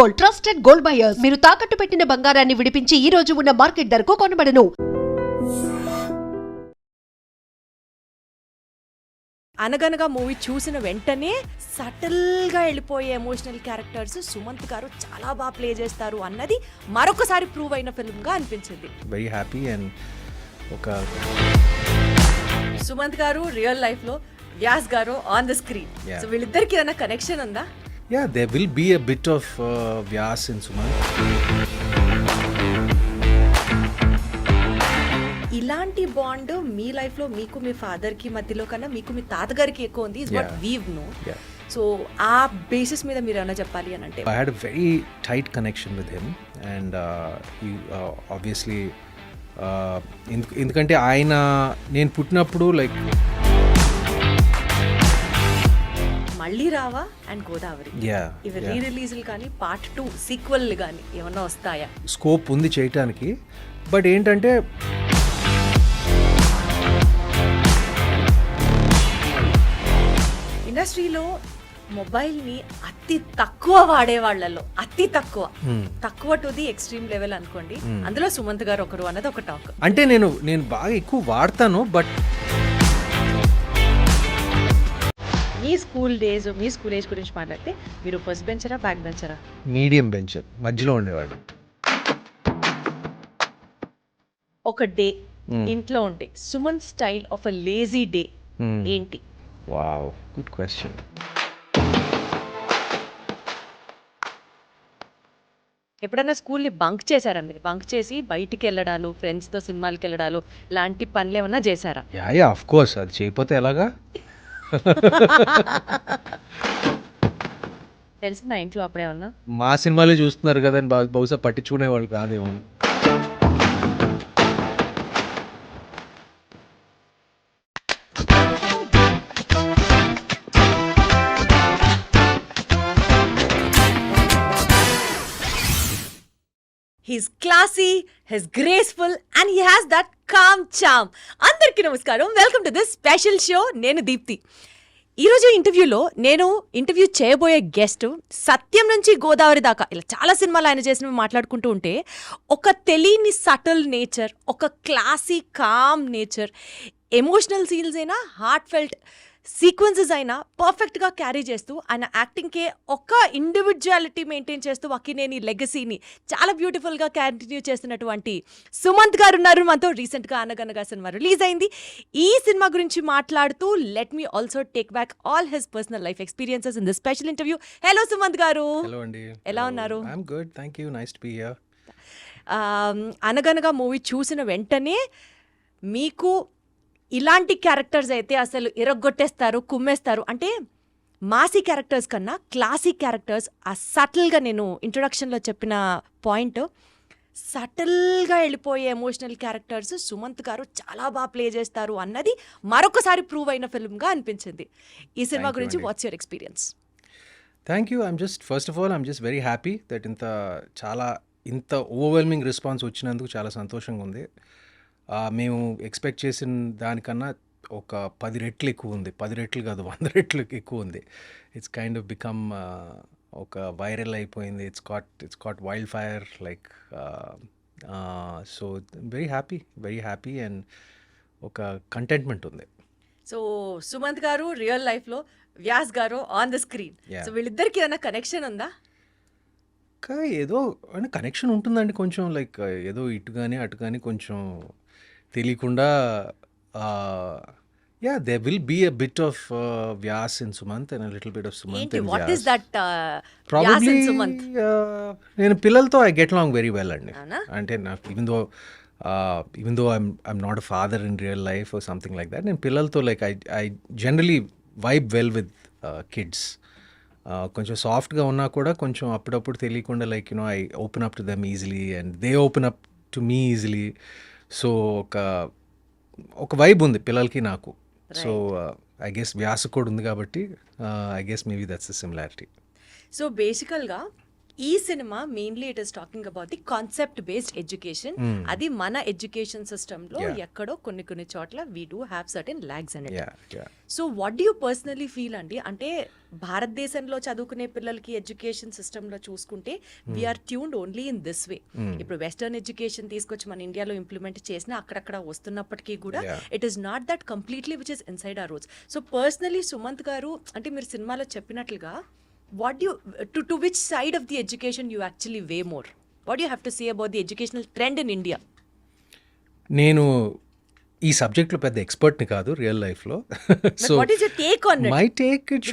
Gold, trusted gold buyers. మీరు తాకట్టు పెట్టిన బంగారాన్ని విడిపించి ఈ రోజు ఉన్న మార్కెట్ ధరకు కొనబడను. అనగనగా మూవీ చూసిన వెంటనే సటిల్గా వెళ్ళిపోయే ఎమోషనల్ క్యారెక్టర్స్ సుమంత్ గారు చాలా బాగా ప్లే చేస్తారు అన్నది మరొకసారి ప్రూవ్ అయిన ఫిల్మ్గా అనిపించింది. వెరీ హ్యాపీ అండ్ ఒక సుమంత్ గారు రియల్ లైఫ్లో, వ్యాస్ గారు ఆన్ ద స్క్రీన్. సో వీళ్ళిద్దరికి ఏదైనా కనెక్షన్ ఉందా? Yeah, there will be a bit of Vyas in Sumanth. ఇలాంటి బాండ్ మీ లైఫ్లో మీకు మీ ఫాదర్కి మధ్యలో కన్నా మీకు మీ తాతగారికి ఎక్కువ ఉంది. Is what we know. So ఆ బేసిస్ మీద మీరు ఏమైనా చెప్పాలి అని అంటే, I had a very tight connection with him and he obviously ఎందుకంటే ఆయన నేను పుట్టినప్పుడు లైక్ మళ్ళీ రావా అండ్ గోదావరి ఇవి రీ రిలీజ్లు కానీ పార్ట్ 2 సీక్వెల్ కానీ ఏమన్నా వస్తాయా? స్కోప్ ఉంది చేయటానికి. బట్ ఏంటంటే ఇండస్ట్రీలో మొబైల్ని అతి తక్కువ వాడేవాళ్లలో అతి తక్కువ టు ది ఎక్స్ట్రీమ్ లెవెల్ అనుకోండి. అందులో సుమంత్ గారు ఒకరు అన్నది ఒక టాక్. అంటే నేను బాగా ఎక్కువ వాడతాను. బట్ మీ స్కూల్ డేస్, మీ స్కూల్ ఏజ్ గురించి మాట్లాడితే మీరు ఫస్ట్ బెంచరా, బ్యాక్ బెంచరా? మీడియం బెంచర్, మధ్యలో ఉండేవాడు. ఒక డే ఇంట్లో ఉంటే Sumanth style of a lazy day ఏంటి? Wow, good question. ఎప్పుడైనా స్కూల్ని బంక్ చేశారా మీరు? బంక్ చేసి బయటికి వెళ్ళడాలు, ఫ్రెండ్స్తో సినిమాలకి వెళ్ళడాలు లాంటి పనులు ఏమన్నా చేశారా? Yeah of course. అది చేయకపోతే ఎలాగా? తెలిసిందా ఇంట్లో అప్పుడేమన్నా? మా సినిమాలే చూస్తున్నారు కదా అని బహుశా పట్టించుకునేవాళ్ళు కాదేమో. He's classy, he's graceful and he has that calm charm. అందరికీ నమస్కారం, welcome to this special show. నేను దీప్తి. ఈరోజు ఇంటర్వ్యూలో నేను ఇంటర్వ్యూ చేయబోయే గెస్ట్ సత్యం నుంచి గోదావరి దాకా ఇలా చాలా సినిమాలు ఆయన చేసినవి మాట్లాడుకుంటూ ఉంటే ఒక తెలియని సటిల్ నేచర్, ఒక classy calm nature, emotional scenes అయినా, హార్ట్ ఫెల్ట్ సీక్వెన్సెస్ అయినా పర్ఫెక్ట్గా క్యారీ చేస్తూ ఆయన యాక్టింగ్కే ఒక ఇండివిజువాలిటీ మెయింటైన్ చేస్తూ అక్కినేని లెగసీని చాలా బ్యూటిఫుల్గా కంటిన్యూ చేస్తున్నటువంటి సుమంత్ గారు ఉన్నారు మనతో. రీసెంట్గా అనగనగా సినిమా రిలీజ్ అయింది. ఈ సినిమా గురించి మాట్లాడుతూ let me also take back all his personal life experiences in this special interview. Hello Sumanth గారు. హలో అండి, ఎలా ఉన్నారు? I'm good, thank you, nice to be here. అనగనగా మూవీ చూసిన వెంటనే మీకు ఇలాంటి క్యారెక్టర్స్ అయితే అసలు ఇరగొట్టేస్తారు, కుమ్మేస్తారు అంటే మాసీ క్యారెక్టర్స్ కన్నా క్లాసిక్ క్యారెక్టర్స్, ఆ సటిల్గా నేను ఇంట్రొడక్షన్లో చెప్పిన పాయింట్, సటిల్గా వెళ్ళిపోయే ఎమోషనల్ క్యారెక్టర్స్ సుమంత్ గారు చాలా బాగా ప్లే చేస్తారు అన్నది మరొకసారి ప్రూవ్ అయిన ఫిల్మ్గా అనిపించింది. ఈ సినిమా గురించి what's your experience? Thank you. First of all I'm just very happy that ఇంత ఓవర్వెల్మింగ్ రెస్పాన్స్ వచ్చినందుకు చాలా సంతోషంగా ఉంది. మేము ఎక్స్పెక్ట్ చేసిన దానికన్నా ఒక 10 రెట్లు ఎక్కువ ఉంది. 10 రెట్లు కాదు, 100 రెట్లు ఎక్కువ ఉంది. ఇట్స్ కైండ్ ఆఫ్ బికమ్ ఒక వైరల్ అయిపోయింది. It's caught wild fire like. So very happy and ఒక కంటెంట్మెంట్ ఉంది. సో సుమంత్ గారు రియల్ లైఫ్లో, వ్యాస్ గారు ఆన్ ద స్క్రీన్. సో వీళ్ళిద్దరికి ఏదైనా కనెక్షన్ ఉందా? ఏదో కనెక్షన్ ఉంటుందండి కొంచెం, లైక్ ఏదో ఇటు కానీ అటు కానీ కొంచెం తెలియకుండా. there will be a bit of Vyas in Sumanth and a little bit of Sumanth in Vyas. What is that Probably, Vyas in Sumanth? నేను పిల్లలతో I get along very well అండి. అంటే నాకు even though I'm not a father in real life or something like that, నేను పిల్లలతో like I generally vibe well with kids. కొంచెం సాఫ్ట్గా ఉన్నా కూడా కొంచెం అప్పుడప్పుడు తెలియకుండా like I open up to them easily and they open up to me easily. So ఒక వైబ్ ఉంది పిల్లలకి నాకు. సో ఐ గెస్ వ్యాస కూడా ఉంది కాబట్టి I guess maybe that's the similarity. So బేసికల్గా ఈ cinema mainly it is talking about the concept based education. అది మన ఎడ్యుకేషన్ సిస్టమ్ లో ఎక్కడో కొన్ని చోట్ల we do have certain lags and so what do you personally feel అండి? అంటే భారతదేశంలో చదువుకునే పిల్లలకి ఎడ్యుకేషన్ సిస్టంలో చూసుకుంటే we are tuned only in this way. ఇప్పుడు వెస్టర్న్ ఎడ్యుకేషన్ తీసుకొచ్చి మన ఇండియాలో ఇంప్లిమెంట్ చేసినా అక్కడక్కడ వస్తున్నప్పటికీ కూడా it is not that completely which is inside our roots. So personally Sumanth గారు, అంటే మీరు సినిమాలో చెప్పినట్లుగా what do you to which side of the education you actually weigh more? What do you have to say about the educational trend in India? నేను ఈ సబ్జెక్ట్లో పెద్ద ఎక్స్పర్ట్ని కాదు రియల్ లైఫ్లో. So what is your take on it? My take it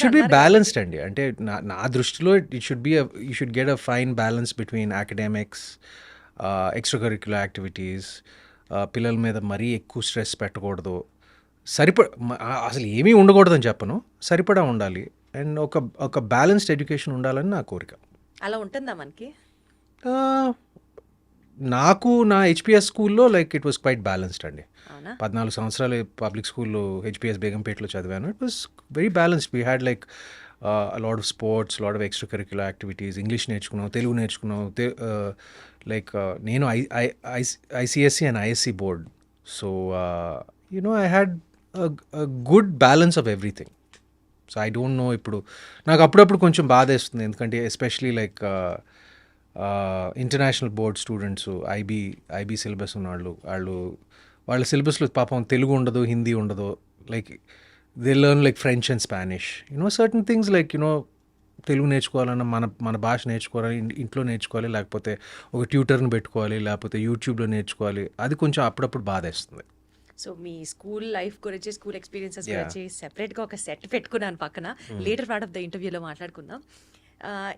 should be balanced అండి. అంటే నా దృష్టిలో it should get a fine balance between academics, extra curricular activities. పిల్లల మీద మరీ ఎక్కువ స్ట్రెస్ పెట్టకూడదు, అసలు ఏమీ ఉండకూడదని చెప్పను, సరిపడా ఉండాలి. అండ్ ఒక బ్యాలెన్స్డ్ ఎడ్యుకేషన్ ఉండాలని నా కోరిక. అలా ఉంటుందా మనకి? నాకు నా హెచ్పిఎస్ స్కూల్లో like it was quite balanced అండి. అవునా? 14 సంవత్సరాలు పబ్లిక్ స్కూల్లో హెచ్పిఎస్ బేగంపేటలో చదివాను. It was very balanced. We had like lot of sports, lot of extra curricular activities. English నేర్చుకున్నాం, తెలుగు నేర్చుకున్నాం. లైక్ నేను ICSC and ISC board. So I had a good balance of everything. So I don't no. ఇప్పుడు నాకు అప్పుడప్పుడు కొంచెం బాధ వేస్తుంది, ఎందుకంటే especially like international board students, IB syllabus ఉన్నవాళ్ళు, వాళ్ళ సిలబస్లో పాపం తెలుగు ఉండదు, హిందీ ఉండదు. Like they learn like French and Spanish, certain things like Telugu నేర్చుకోవాలన్నా మన భాష నేర్చుకోవాలి, ఇంట్లో నేర్చుకోవాలి, లేకపోతే ఒక ట్యూటర్ని పెట్టుకోవాలి, లేకపోతే యూట్యూబ్లో నేర్చుకోవాలి. అది కొంచెం అప్పుడప్పుడు బాధ వేస్తుంది. సో మీ స్కూల్ లైఫ్ గురించి, స్కూల్ ఎక్స్పీరియన్సెస్ గురించి సెపరేట్గా ఒక సెట్ పెట్టుకున్నాను పక్కన. లేటర్ పార్ట్ ఆఫ్ ద ఇంటర్వ్యూలో మాట్లాడుకుందాం.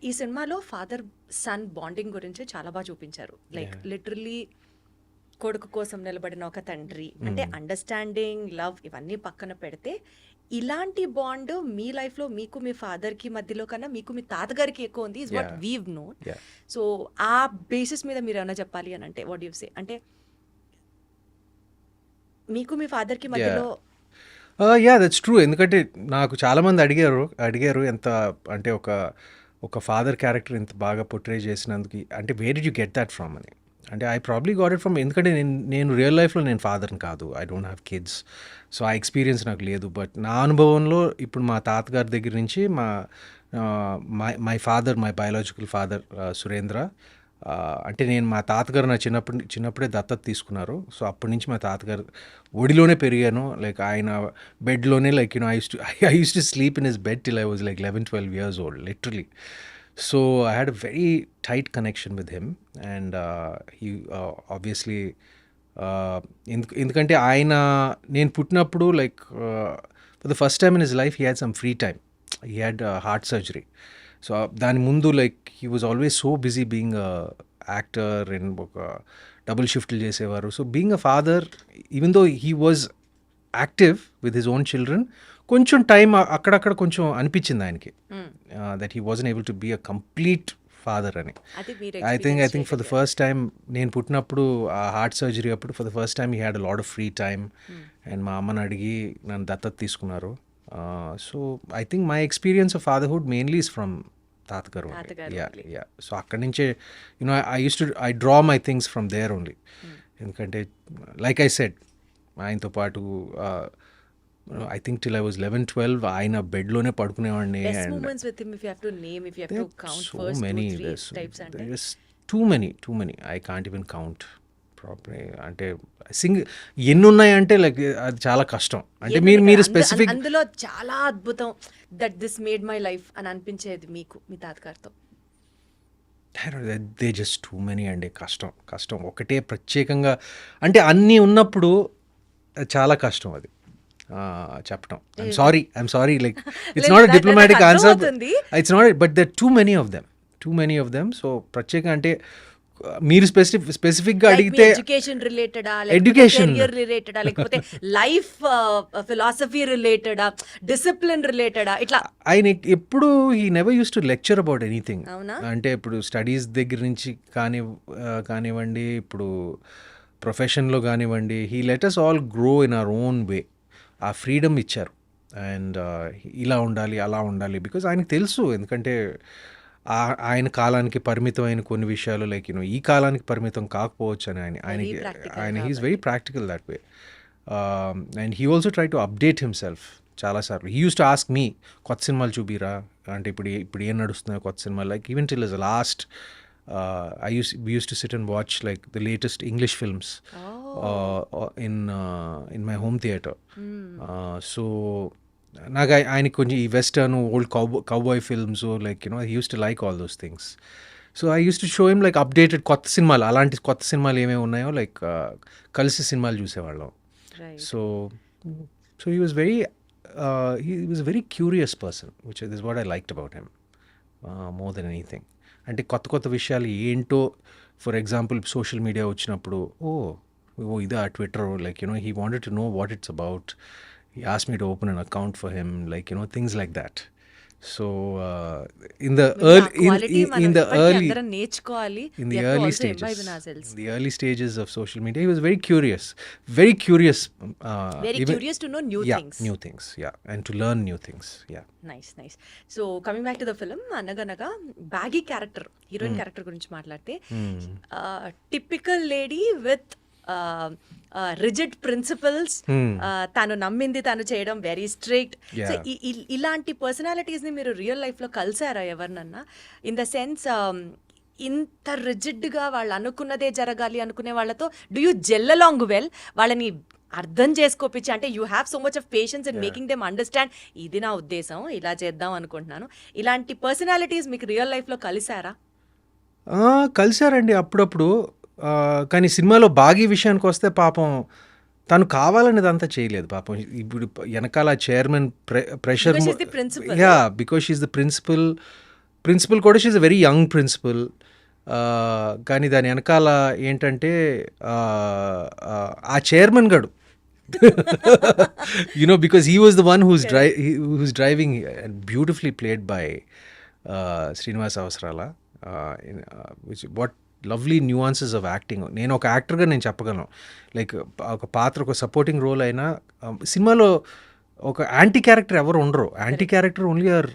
ఈ సినిమాలో ఫాదర్ సన్ బాండింగ్ గురించి చాలా బాగా చూపించారు. లైక్ లిటరలీ కొడుకు కోసం నిలబడిన ఒక తండ్రి, అంటే అండర్స్టాండింగ్, లవ్ ఇవన్నీ పక్కన పెడితే ఇలాంటి బాండ్ మీ లైఫ్లో మీకు మీ ఫాదర్కి మధ్యలో కన్నా మీకు మీ తాతగారికి ఎక్కువ ఉంది, is what weave known. So ఆ బేసిస్ మీద మీరు ఏమైనా చెప్పాలి అని అంటే వాట్ యు సే? అంటే మీకు మీ ఫాదర్కి మధ్యలో. That's true. ఎందుకంటే నాకు చాలామంది అడిగారు ఎంత అంటే ఒక ఫాదర్ క్యారెక్టర్ ఇంత బాగా పోర్ట్రే చేసినందుకు, అంటే where did you get that from అని. అంటే I probably got it from, ఎందుకంటే నేను రియల్ లైఫ్లో నేను ఫాదర్ని కాదు, I don't have kids. So ఆ ఎక్స్పీరియన్స్ నాకు లేదు. బట్ నా అనుభవంలో ఇప్పుడు మా తాతగారి దగ్గర నుంచి my father, my biological father Surendra, అంటే నేను మా తాతగారు నా చిన్నప్పుడే దత్తత తీసుకున్నారు. సో అప్పటి నుంచి మా తాతగారు ఒడిలోనే పెరిగాను. లైక్ ఆయన బెడ్లోనే like I used to sleep in his bed till I was like 11-12 years old literally. So I had a very tight connection with him. And he obviously ఎందుకంటే నేను పుట్టినప్పుడు like for the first time in his life he had some free time. He had heart surgery. So దాని ముందు like he was always so busy being actor and ఒక double షిఫ్ట్లు చేసేవారు. So being a father, even though he was active with his own children, కొంచెం time అక్కడక్కడ కొంచెం అనిపించింది ఆయనకి that he wasn't able to be a complete father అని. I think for the first time నేను పుట్టినప్పుడు ఆ హార్ట్ సర్జరీ అప్పుడు for the first time he had a lot of free time. And మా అమ్మని అడిగి నన్ను దత్తత తీసుకున్నారు. So I think my experience of fatherhood mainly is from తాతగారు. యా సో అక్కడి నుంచే I draw my things from there only. ఎందుకంటే లైక్ ఐ సెడ్, ఆయనతో పాటు I think till I was 11-12 ఆయన బెడ్లోనే పడుకునేవాడిని. Too many I can't even count proper. అంటే ఎన్ని ఉన్నాయంటే లైక్ అది చాలా కష్టం. అంటే మీరు స్పెసిఫిక్ అందులో చాలా అద్భుతం that this made my life అని అనిపించేది మీకు మీ తాతగారితో? దే జస్ట్ టూ మెనీ అండి. కష్టం ఒకటే ప్రత్యేకంగా అంటే అన్నీ ఉన్నప్పుడు చాలా కష్టం అది చెప్పడం. I'm sorry like it's not a diplomatic answer, it's not, but there too many of them. So ప్రత్యేకంగా అంటే మీరు స్పెసిఫిక్గా అడిగితే ఎడ్యుకేషన్ రిలేటెడా, ఎడ్యుకేషన్ రిలేటెడా, లేకపోతే లైఫ్ ఫిలాసఫీ రిలేటెడా, డిసిప్లిన్ రిలేటెడా, ఇట్లా ఆయన ఎప్పుడు he never use to lecture about anything. అంటే ఇప్పుడు స్టడీస్ దగ్గర నుంచి కానివ్వండి, ఇప్పుడు ప్రొఫెషన్లో కానివ్వండి, he let us all grow in our own way. ఆ ఫ్రీడమ్ ఇచ్చారు. అండ్ ఇలా ఉండాలి, అలా ఉండాలి, బికాజ్ ఆయనకు తెలుసు. ఎందుకంటే ఆయన కాలానికి పరిమితమైన కొన్ని విషయాలు లైక్ ఈ కాలానికి పరిమితం కాకపోవచ్చు అని ఆయనకి he's very practical that way and he also try to update himself చాలాసార్లు. He used to ask me కొత్త సినిమాలు చూపిరా అంటే ఇప్పుడు ఏం నడుస్తున్నాయో కొత్త cinema like even till is last we used to sit and watch like the latest English films in my home theater. So నాకు ఆయనకి కొంచెం ఈ western old cowboy films like he used to like all those things. So I used to show him like updated కొత్త సినిమాలు, అలాంటి కొత్త సినిమాలు ఏమేమి ఉన్నాయో లైక్ కలిసి సినిమాలు చూసేవాళ్ళం. So he was very curious person which is what I liked about him more than anything. అంటే కొత్త విషయాలు ఏంటో, ఫర్ ఎగ్జాంపుల్ సోషల్ మీడియా వచ్చినప్పుడు ఇదా Twitter like he wanted to know what it's about. He asked me to open an account for him, like things like that. So in the early stages of social media, he was very curious to know new things, and to learn new things. Nice. So coming back to the film, అనగనగా baggy character, heroine character గురించి మాట్లాడితే typical lady with rigid principles, తను నమ్మింది తను చేయడం, very strict. So ఇలాంటి personalities ని మీరు రియల్ లైఫ్ లో కలిసారా ఎవరినన్నా? ఇన్ ద సెన్స్ ఇంత రిజిడ్ గా వాళ్ళు అనుకున్నదే జరగాలి అనుకునే వాళ్ళతో do you gel along well? వాళ్ళని అర్థం చేసుకోపించి, అంటే you have so much of patience and making them understand ఇది నా ఉద్దేశం, ఇలా చేద్దాం అనుకుంటున్నాను. ఇలాంటి పర్సనాలిటీస్ మీకు రియల్ లైఫ్ లో కలిసారా? కలిసారండి అప్పుడప్పుడు. కానీ సినిమాలో బాగీ విషయానికి వస్తే పాపం తను కావాలనేది అంతా చేయలేదు పాపం. ఇప్పుడు వెనకాల chairman pressure, because she's the principal కూడా she's a very young principal. కానీ దాని వెనకాల ఏంటంటే ఆ చైర్మన్ గడు because he was the one who's driving, and beautifully played by Srinivas Avasarala, which what lovely nuances of acting. నేను ఒక యాక్టర్గా నేను చెప్పగలను, లైక్ ఒక పాత్ర ఒక సపోర్టింగ్ రోల్ అయినా సినిమాలో ఒక యాంటీ క్యారెక్టర్ ఎవరు ఉండరు. Anti character only are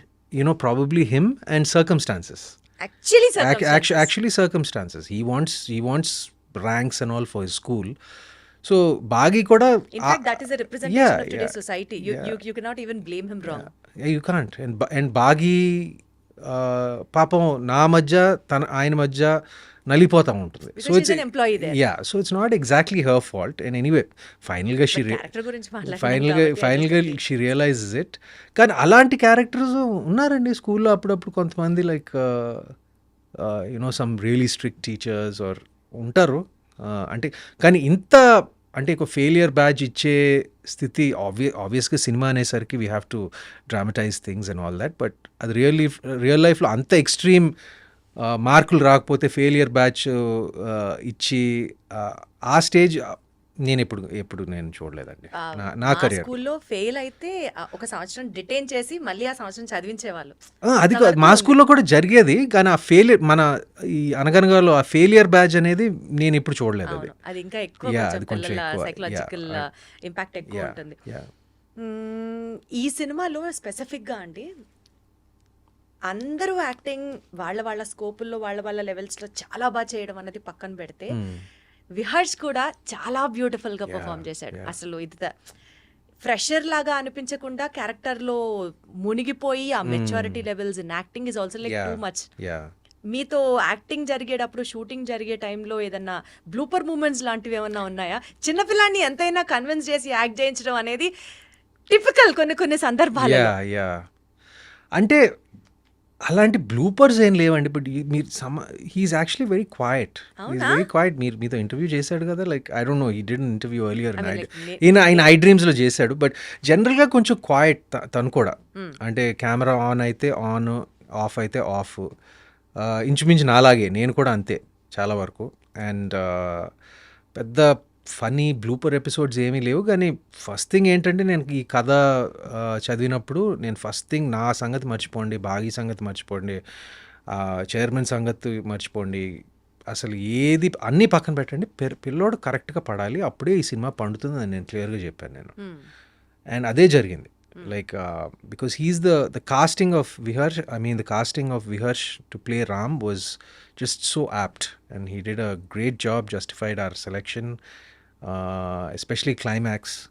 probably him and circumstances. Actually circumstances. He wants ranks and all for his school. So బాగీ కూడా యూ కాంట్. అండ్ బాగీ పాపం నా మధ్య ఆయన మధ్య నలిపోతూ ఉంటుంది. So it's not exactly her fault. And anyway ఫైనల్గా షీ రియలైజెస్ ఇట్. కానీ అలాంటి క్యారెక్టర్స్ ఉన్నారండి స్కూల్లో అప్పుడప్పుడు కొంతమంది, like some really strict teachers are ఉంటారు. అంటే కానీ ఇంత అంటే ఒక ఫెయిలియర్ బ్యాచ్ ఇచ్చే స్థితి ఆబ్వియస్గా సినిమా అనేసరికి we have to dramatise things and all that. But అది రియల్ లైఫ్లో అంత ఎక్స్ట్రీమ్ మార్కులు రాకపోతే ఫెయిలియర్ బ్యాచ్ ఇచ్చి ఆ స్టేజ్ నేను ఎప్పుడు నేను చూడలేదండి నా కెరీర్. స్కూల్లో ఫెయిల్ అయితే ఒక సంవత్సరం డిటైన్ చేసి మళ్ళీ ఆ సంవత్సరం చదివించేవాళ్ళు. అది మా స్కూల్లో కూడా జరిగేది. కానీ ఆ ఫెయిలియర్ మన ఈ అనగనగాలో ఆ ఫెయిలియర్ బ్యాచ్ అనేది నేను ఇప్పుడు చూడలేదు. అది ఇంకా ఎక్కువ సైకలాజికల్ ఇంపాక్ట్ ఎక్కువ ఉంటుంది. ఈ సినిమాలో స్పెసిఫిక్గా అండి అందరూ యాక్టింగ్ వాళ్ళ స్కోపుల్లో వాళ్ళ లెవెల్స్లో చాలా బాగా చేయడం అన్నది పక్కన పెడితే విహర్ష్ కూడా చాలా బ్యూటిఫుల్గా పర్ఫామ్ చేశాడు. అసలు ఇది ఫ్రెషర్ లాగా అనిపించకుండా క్యారెక్టర్లో మునిగిపోయి ఆ maturity levels in acting is also like too much. మీతో యాక్టింగ్ జరిగేటప్పుడు, షూటింగ్ జరిగే టైంలో ఏదన్నా బ్లూపర్ మూమెంట్స్ లాంటివి ఏమన్నా ఉన్నాయా? చిన్నపిల్లాన్ని ఎంతైనా కన్విన్స్ చేసి యాక్ట్ చేయించడం అనేది టిపికల్ కొన్ని సందర్భాలు. అంటే అలాంటి బ్లూపర్స్ ఏం లేవండి. బట్ మీరు హీఈస్ యాక్చువల్లీ వెరీ క్వైట్. మీతో ఇంటర్వ్యూ చేశాడు కదా, like I don't no, he didn't interview earlier. ఆయన ఐ డ్రీమ్స్లో చేశాడు. బట్ జనరల్గా కొంచెం క్వైట్ తను కూడా. అంటే కెమెరా ఆన్ అయితే ఆన్, ఆఫ్ అయితే ఆఫ్. ఇంచుమించు నాలాగే నేను కూడా అంతే చాలా వరకు. అండ్ పెద్ద ఫన్నీ బ్లూపర్ ఎపిసోడ్స్ ఏమీ లేవు. కానీ ఫస్ట్ థింగ్ ఏంటంటే నేను ఈ కథ చదివినప్పుడు నేను ఫస్ట్ థింగ్ నా సంగతి మర్చిపోండి, బాగీ సంగతి మర్చిపోండి, చైర్మన్ సంగతి మర్చిపోండి, అసలు ఏది అన్నీ పక్కన పెట్టండి, పిల్లోడు కరెక్ట్గా పడాలి, అప్పుడే ఈ సినిమా పండుతుంది అని నేను క్లియర్గా చెప్పాను నేను. అండ్ అదే జరిగింది. Like because he's the casting of Viharsh, I mean the casting of Viharsh to play Ram was just so apt, and he did a great job, justified our selection, especially climax.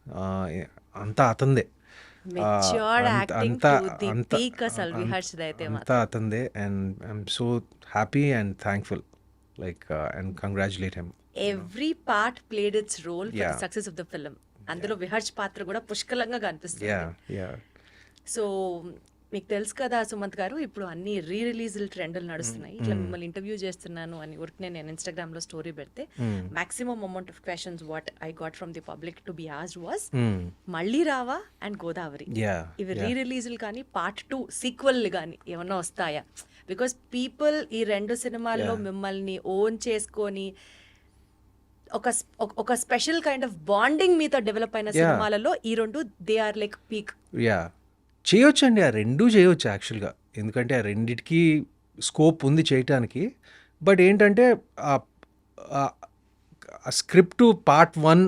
Anta atande. Matured acting to the peak అసలు విహర్ష్ అయితే అంతా అతందే, and I'm so happy and thankful, like and congratulate him. Every part played its role for the Yeah. Success of the film. అందులో విహర్ష్ పాత్ర కూడా పుష్కలంగా కనిపిస్తుంది. Yeah. So మీకు తెలుసు కదా సుమంత్ గారు, ఇప్పుడు అన్ని రీ రిలీజ్ ట్రెండ్లు నడుస్తున్నాయి. ఇట్లా మిమ్మల్ని ఇంటర్వ్యూ చేస్తున్నాను అని ఊరికే నేను ఇన్స్టాగ్రామ్ లో స్టోరీ పెడితే maximum amount of questions what I got from the public to be asked was మళ్ళీ రావా అండ్ గోదావరి. Yeah. ఇవి రీ రిలీజ్లు కానీ పార్ట్ 2 సీక్వెల్ కానీ ఏమన్నా వస్తాయా? బికాస్ పీపుల్ ఈ 2 సినిమాల్లో మిమ్మల్ని ఓన్ చేసుకొని ఒక స్పెషల్ కైండ్ ఆఫ్ బాండింగ్ మీతో డెవలప్ అయిన సినిమాలలో ఈ 2 దే ఆర్ లైక్ పీక్. చేయొచ్చండి, ఆ రెండు చేయొచ్చు యాక్చువల్గా, ఎందుకంటే ఆ రెండిటికి స్కోప్ ఉంది చేయటానికి. బట్ ఏంటంటే ఆ స్క్రిప్ట్ పార్ట్ 1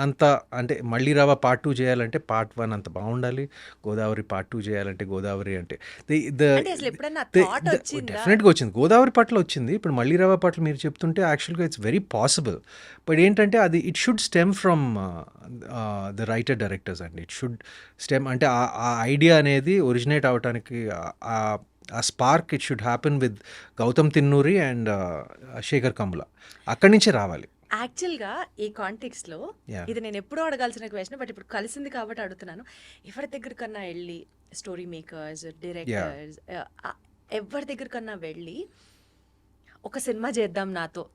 అంత, అంటే మళ్ళీ రావా పార్ట్ 2 చేయాలంటే పార్ట్ 1 అంత బాగుండాలి, గోదావరి పార్ట్ 2 చేయాలంటే గోదావరి అంటే అంటే అసలు ఎప్పుడైనా thought వచ్చిందా? డెఫినెట్గా వచ్చింది. గోదావరి పట్ల వచ్చింది, ఇప్పుడు మళ్ళీ రావా పట్ల మీరు చెప్తుంటే యాక్చువల్గా ఇట్స్ వెరీ పాసిబుల్. బట్ ఏంటంటే అది it should stem from the writer directors అండి. ఇట్ షుడ్ స్టెమ్ అంటే ఆ ఐడియా అనేది ఒరిజినేట్ అవడానికి ఆ spark it should happen with Gautam Tinnanuri and Sekhar Kammula, అక్కడి నుంచే రావాలి. యాక్చువల్గా ఈ కాంటెక్స్ట్ లో ఇది నేను ఎప్పుడూ అడగాల్సిన క్వశ్చన్, బట్ ఇప్పుడు కలిసింది కాబట్టి అడుగుతున్నాను. ఎవరి దగ్గర కన్నా వెళ్ళి స్టోరీ మేకర్స్, డైరెక్టర్స్, ఎవరి దగ్గర కన్నా వెళ్ళి ఒక సినిమా చేద్దాం నాతో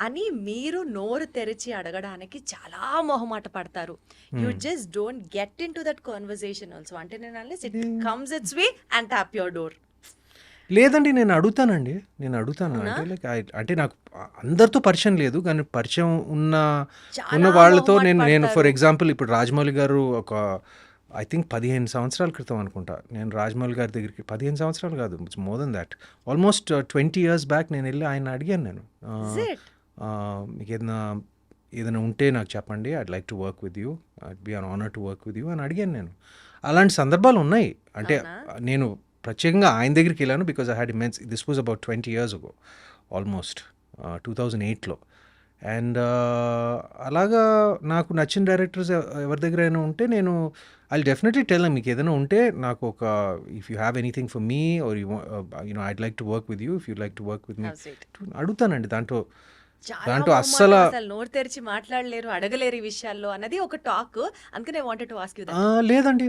అని మీరు నోరు తెరిచి అడగడానికి చాలా మొహమాట పడతారు. You just don't get in to that conversation also. అంటే నేను unless it comes it's way and tap your door. లేదండి, నేను అడుగుతాను. అంటే లైక్ అంటే నాకు అందరితో పరిచయం లేదు, కానీ పరిచయం ఉన్న వాళ్ళతో నేను ఫర్ ఎగ్జాంపుల్ ఇప్పుడు రాజమౌళి గారు ఒక ఐ థింక్ 15 సంవత్సరాల క్రితం అనుకుంటా నేను రాజమౌళి గారి దగ్గరికి, 15 సంవత్సరాలు కాదు, more than that, almost 20 years back నేను వెళ్ళి ఆయన అడిగాను, నేను మీకు ఏదైనా ఉంటే నాకు చెప్పండి, I'd like to work with you, I'd be an honour to work with you అని అడిగాను నేను. అలాంటి సందర్భాలు ఉన్నాయి. అంటే నేను ప్రత్యేకంగా ఆయన దగ్గరికి వెళ్ళాను because I had immense, this was about 20 years ago, almost 2008లో. అండ్ అలాగా నాకు నచ్చిన డైరెక్టర్స్ ఎవరి దగ్గర అయినా ఉంటే నేను ఐ డెఫినెట్లీ టెల్ మీకు ఏదైనా ఉంటే నాకు ఒక, if you have anything for me or you I'd like to work with you, if you like to work with me అడుగుతానండి. దాంట్లో అస్సలు నోరు తెరిచి మాట్లాడలేరు, అడగలేరు ఈ విషయాల్లో అన్నది ఒక టాక్. అందుకనే వాంటెడ్ టు ఆస్క్ యు. లేదండి,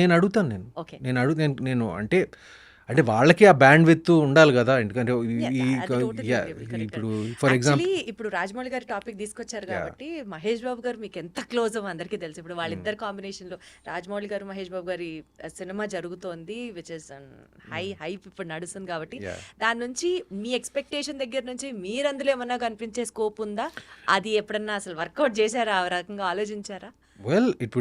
నేను అడుగుతాను. నేను అంటే వాళ్ళకి ఆ బ్యాండ్ విత్ ఉండాలి కదా, ఎందుకంటే ఇప్పుడు ఫర్ ఎగ్జాంపుల్ ఇప్పుడు రాజమౌళి గారి టాపిక్ తీసుకొచ్చారు కాబట్టి మహేష్ బాబు గారు మీకు ఎంత క్లోజ్ అందరికీ తెలుసు. ఇప్పుడు వాళ్ళిద్దరు కాంబినేషన్ లో రాజమౌళి గారు మహేష్ బాబు గారి సినిమా జరుగుతోంది, విచ్ ఇస్ హైప్ ఇప్పుడు నడుస్తుంది కాబట్టి దాని నుంచి మీ ఎక్స్పెక్టేషన్ దగ్గర నుంచి మీరు అందులో ఏమన్నా కనిపించే స్కోప్ ఉందా? అది ఎప్పుడన్నా అసలు వర్కౌట్ చేశారా, ఆ రకంగా ఆలోచించారా? Well, it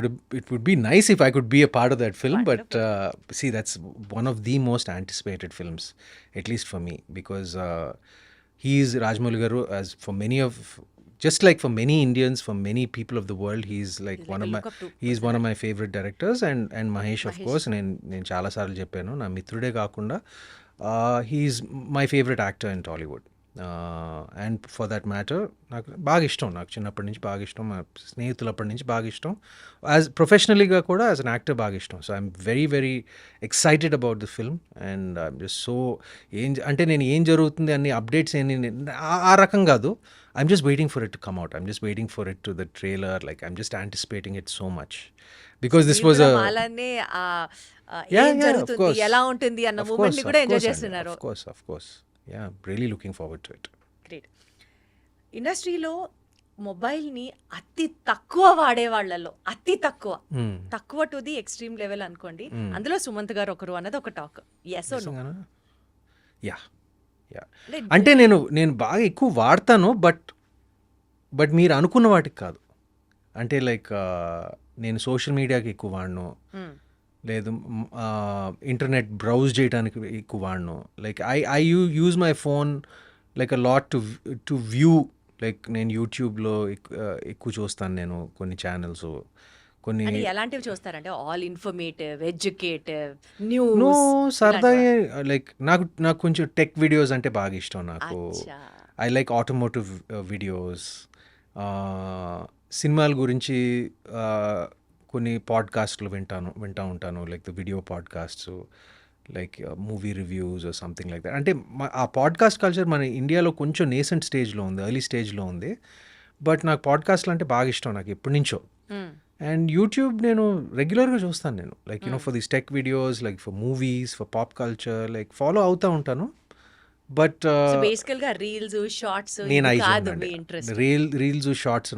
would be nice if I could be a part of that film. Wonderful. But see, that's one of the most anticipated films, at least for me, because he is Rajamouli Garu, as for many of, just like for many Indians, for many people of the world, he's like one of my favorite directors, and Mahesh of course. నేను చాలా సార్లు చెప్పాను, నా మిత్రుడే కాకుండా he's my favorite actor in Tollywood. And for that matter నాకు బాగా ఇష్టం, నాకు చిన్నప్పటి నుంచి బాగా ఇష్టం, మా స్నేహితులప్పటి నుంచి బాగా ఇష్టం, యాజ్ ప్రొఫెషనల్లీగా కూడా యాజ్ అన్ యాక్టర్ బాగా ఇష్టం. So I'm very very excited about the film and I'm just so అంటే నేను ఏం జరుగుతుంది అన్ని అప్డేట్స్ ఆ రకం కాదు. I'm just waiting for it to come out, I'm just waiting for it to the trailer, like I'm just anticipating it so much because this was ఎలా ఉంటుంది అన్న మూమెంట్ ని కూడా ఎంజాయ్ చేస్తున్నారు. Of course. Yeah, really looking forward to it. Great. ఇండస్ట్రీలో మొబైల్ని అతి తక్కువ వాడే వాళ్ళలో అతి తక్కువ టు ది ఎక్స్ట్రీమ్ లెవెల్ అనుకోండి, అందులో సుమంత్ గారు ఒకరు అన్నది ఒక talk. yes or no? Yeah అంటే నేను బాగా ఎక్కువ వాడతాను, బట్ మీరు అనుకున్న వాటికి కాదు. అంటే లైక్ నేను సోషల్ మీడియాకి ఎక్కువ వాడను, లేదు ఇంటర్నెట్ బ్రౌజ్ చేయడానికి ఎక్కువ వాడను. Like I use my phone like a lot to view, like నేను యూట్యూబ్లో ఎక్కువ చూస్తాను, నేను కొన్ని ఛానల్స్, కొన్ని అంటే ఎలాంటివి చూస్తారంటే all informative, educative, no news సరదా లైక్ నాకు కొంచెం టెక్ వీడియోస్ అంటే బాగా ఇష్టం నాకు. అచ్చా. ఐ లైక్ ఆటోమోటివ్ వీడియోస్, సినిమాల గురించి కొన్ని పాడ్కాస్ట్లు వింటూ ఉంటాను, like the video podcasts, like movie reviews are something like that. అంటే ఆ పాడ్కాస్ట్ కల్చర్ మన ఇండియాలో కొంచెం నేసెంట్ స్టేజ్లో ఉంది, ఎర్లీ స్టేజ్లో ఉంది. బట్ నాకు పాడ్కాస్ట్లు అంటే బాగా ఇష్టం నాకు ఎప్పటి నుంచో. అండ్ యూట్యూబ్ నేను రెగ్యులర్గా చూస్తాను నేను, like for these tech videos, like for movies, for pop culture, like follow అవుతూ ఉంటాను. బట్ బేసికల్ గా రీల్స్, షార్ట్స్ నేను కాదు మీ ఇంట్రెస్ట్. రీల్స్ షార్ట్స్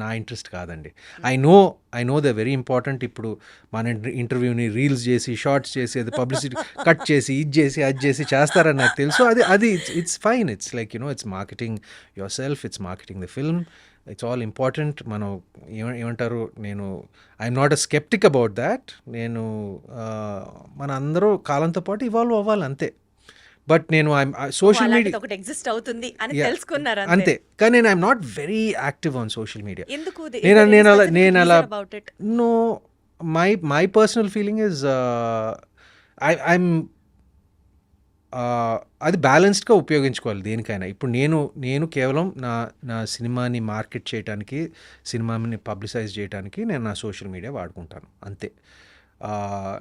నా ఇంట్రెస్ట్ కాదండి. I know the very important. ఇప్పుడు మన ఇంటర్వ్యూని రీల్స్ చేసి, షార్ట్స్ చేసి, అది పబ్లిసిటీ కట్ చేసి, అది చేసి చేస్తారని నాకు తెలుసు. అది it's fine. It's like it's marketing your self, it's marketing the film, it's all important. మనం ఏమంటారు, I'm not a sceptic about that. మన అందరూ కాలంతో పాటు ఇవాల్వ్ అవ్వాలి అంతే. బట్ నేను సోషల్ మీడియా ఒకటి ఎగ్జిస్ట్ అవుతుంది అని తెలుసుకున్నారు అంతే. కానీ I'm not very active on social media. ఎందుకు? నేను అలా about it. No, my personal feeling is I'm అది బ్యాలెన్స్డ్గా ఉపయోగించుకోవాలి దేనికైనా. ఇప్పుడు నేను కేవలం నా సినిమాని మార్కెట్ చేయడానికి, సినిమాని పబ్లిసైజ్ చేయడానికి నేను నా సోషల్ మీడియా వాడుకుంటాను అంతే.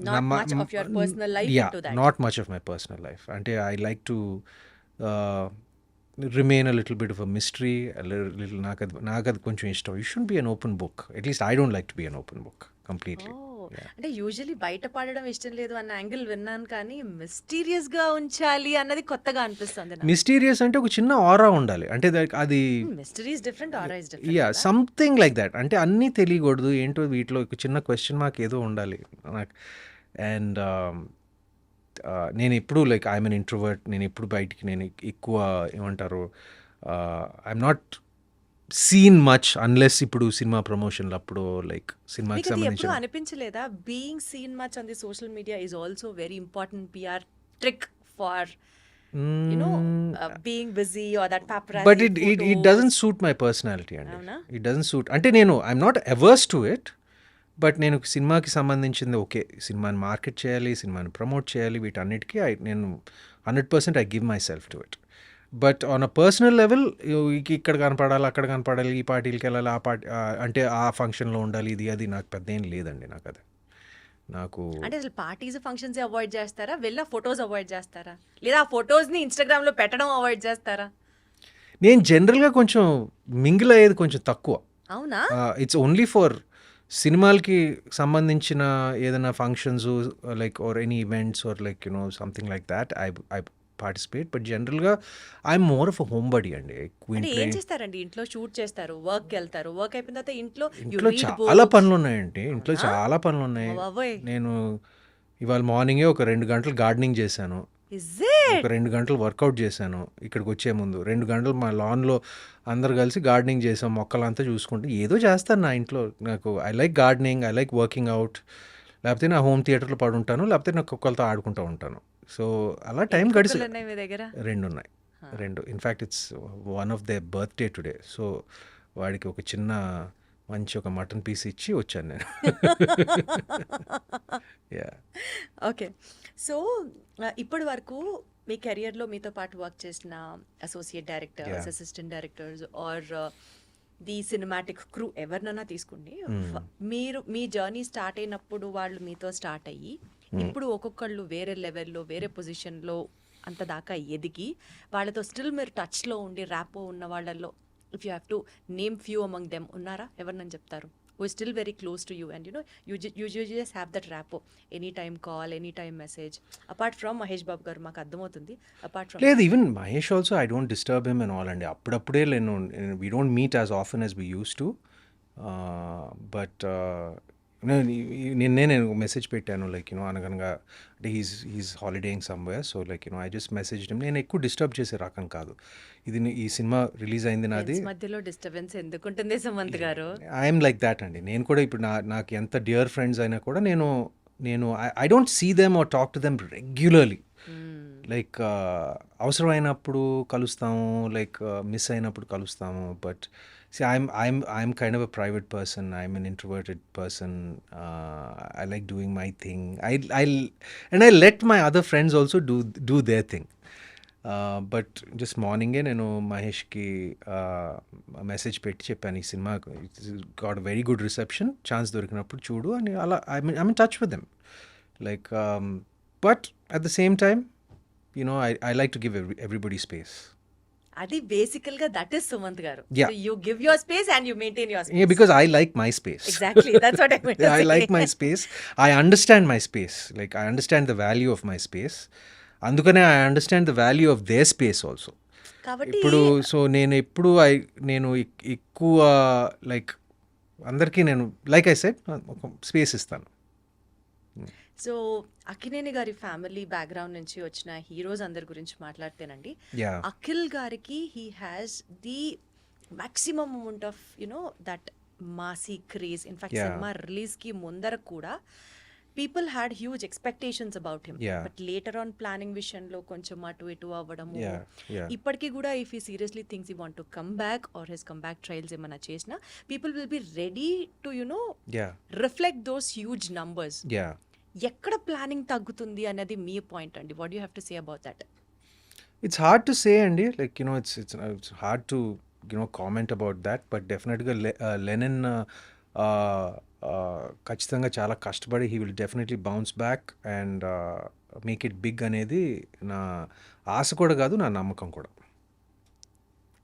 Not much of your personal life into that. Not much of my personal life. అంటే I like to remain a little bit of a mystery. నాకు అది కొంచెం ఇష్టం. You should be an open book. At least I don't like to be an open book completely. అంటే usually బయట పడడం ఇష్టం లేదు అన్న యాంగిల్ విన్నాను, కానీ మిస్టీరియస్ గా ఉంచాలి అన్నది కొత్తగా అనిపిస్తుంది. మిస్టీరియస్ అంటే ఒక చిన్న ఆరా ఉండాలి. అంటే అది mystery is different, aura is yeah different. Something like that. అంటే అన్నీ తెలియకూడదు, ఏంటో వీటిలో ఒక చిన్న క్వశ్చన్ మార్క్ ఏదో ఉండాలి నాకు. అండ్ నేను ఎప్పుడు లైక్ ఐఎమ్ అన్ ఇంట్రోవర్ట్. నేను ఎప్పుడు బయటికి నేను ఎక్కువ ఏమంటారు, I'm not seen much unless ఇప్పుడు సినిమా ప్రమోషన్లు అప్పుడు, లైక్ సినిమాకి మీకు అది ఎప్పుడు సంబంధించిన. అనిపించలేదా being seen much on the social media is also very important PR trick for being busy or that paparazzi but it photos? Doesn't suit my personality అండి. అవునా? It doesn't suit. అంటే I'm not averse to it. But నేను సినిమాకి సంబంధించింది okay, సినిమాని market చేయాలి, సినిమాని promote చేయాలి, వీటన్నిటికీ నేను 100% I give my self to it. But on a personal level ఇక్కడ కనపడాలి, అక్కడ కనపడాలి, ఈ పార్టీలకి వెళ్ళాలి, ఆ పార్టీ అంటే ఆ ఫంక్షన్లో ఉండాలి, అది నాకు పెద్ద ఏం లేదండి. నాకు అంటే అసలు పార్టీస్, ఫంక్షన్స్ అవాయిడ్ చేస్తారా, వెళ్ళా ఫొటోస్ అవాయిడ్ చేస్తారా, లేదా ఆ ఫొటోస్ ని ఇన్స్టాగ్రామ్ లో పెట్టడం అవాయిడ్ చేస్తారా? నేను జనరల్గా కొంచెం మింగిల్ అయ్యేది కొంచెం తక్కువ. అవునా? ఇట్స్ ఓన్లీ ఫర్ సినిమాలకి సంబంధించిన ఏదైనా functions like or any events or like something like that I participate. But జనరల్గా I'm more of a home body అండి. అంటే ఏం చేస్తారండి? ఇంట్లో షూట్ చేస్తారు, వర్క్ వెళ్తారు, వర్క్ అయిపోయిన తర్వాత ఇంట్లో ఇంట్లో చాలా పనులు ఉన్నాయండి. ఇంట్లో చాలా పనులు ఉన్నాయి. బాబోయ్. నేను ఇవాళ మార్నింగే ఒక 2 గంటలు గార్డెనింగ్ చేశాను, Is it? ఒక 2 గంటలు వర్కౌట్ చేశాను. ఇక్కడికి వచ్చే ముందు 2 గంటలు మా లాన్లో అందరు కలిసి గార్డెనింగ్ చేసాం, మొక్కలంతా చూసుకుంటే ఏదో చేస్తాను నా ఇంట్లో. నాకు I like gardening, I like working out. లేకపోతే నా హోమ్ థియేటర్లో పడుంటాను, లేకపోతే నా కుక్కలతో ఆడుకుంటూ ఉంటాను. సో అలా టైం గడిచి కుక్కలు ఉన్నాయి మీ దగ్గర? 2 ఉన్నాయి. 2 in fact it's one of they birthday today. So వాడికి ఒక చిన్న మంచి ఒక మటన్ పీస్ ఇచ్చి వచ్చాను నేను. Yeah okay. సో ఇప్పటి వరకు మీ కెరియర్లో మీతో పాటు వర్క్ చేసిన associate directors, Yeah. Assistant directors or the cinematic crew ఎవరినైనా తీసుకోండి, మీరు మీ జర్నీ స్టార్ట్ అయినప్పుడు వాళ్ళు మీతో స్టార్ట్ అయ్యి ఇప్పుడు ఒక్కొక్కళ్ళు వేరే లెవెల్లో, వేరే పొజిషన్లో అంత దాకా ఎదిగి వాళ్ళతో స్టిల్ మీరు టచ్లో ఉండి ర్యాపో ఉన్న వాళ్ళల్లో if you have to name few among them ఉన్నారా? ఎవరినని చెప్తారు? who is still very close to you and you just have that rapport, anytime call, anytime message, apart from Mahesh Babu garu maaku ardhamautundi, apart from లేదు, even Mahesh also I don't disturb him and all అండి. అప్పుడప్పుడే నేను we don't meet as often as we used to. But నేను message పెట్టాను like Anaganaga, అంటే he's holidaying somewhere. So like I just message him. నేను ఎక్కువ disturb చేసే రకం కాదు. ఈ సినిమా రిలీజ్ అయింది నాది, friends మధ్యలో డిస్టర్బెన్స్ ఎందుకుంటుంది సుమంత్ గారు? ఐఎమ్ లైక్ దాట్ అండి. నేను కూడా ఇప్పుడు నాకు ఎంత డియర్ ఫ్రెండ్స్ అయినా కూడా నేను I don't see them or talk to them regularly. Like అవసరమైనప్పుడు కలుస్తాము, లైక్ మిస్ అయినప్పుడు కలుస్తాము. But I'm kind of a private person. I'm an introverted person. I like doing my thing. I let my other friends also do their thing. But just మార్నింగే నేను మహేష్కి message పెట్టి చెప్పాను, ఈ cinema got very good reception, chance దొరికినప్పుడు చూడు అని. అలా I mean touch with them, like but at the same time I like to give everybody space. అది బేసికల్ గా దట్ ఇస్ సుమంత్ గారు. Yeah. You give your space and you maintain your space. Because I like my space. Exactly, that's what I mean to I say. like my space. I understand my space. Like I understand the value of my space. అందుకనే I understand the value of their space also. కాబట్టి ఇప్పుడు so నేను ఎక్కువ like అందరికీ నేను like I said ఒక space ఇస్తాను. So Akkineni గారి ఫ్యామిలీ బ్యాక్గ్రౌండ్ నుంచి వచ్చిన హీరోస్ అందరి గురించి మాట్లాడితేనండి, యా అఖిల్ గారికి he has the maximum amount of that Masih craze. In fact Yeah. Cinema release కి ముందర కూడా people had huge expectations about him. Yeah. But later on planning విషయంలో కొంచెం అటు ఇటు అవ్వడము, యా ఇప్పటికీ కూడా if he seriously things he want to come back or his come back trials ఏమైనా చేసినా, people will be ready to yeah reflect those huge numbers. Yeah ఎక్కడ ప్లానింగ్ తగ్గుతుంది అనేది మీ పాయింట్ అండి. What you have to say about that? It's hard to say అండి, like it's hard to comment about that. But డెఫినెట్గా Lenin ఖచ్చితంగా చాలా కష్టపడి he will definitely bounce back and make it big అనేది నా ఆశ కూడా కాదు, నా నమ్మకం కూడా.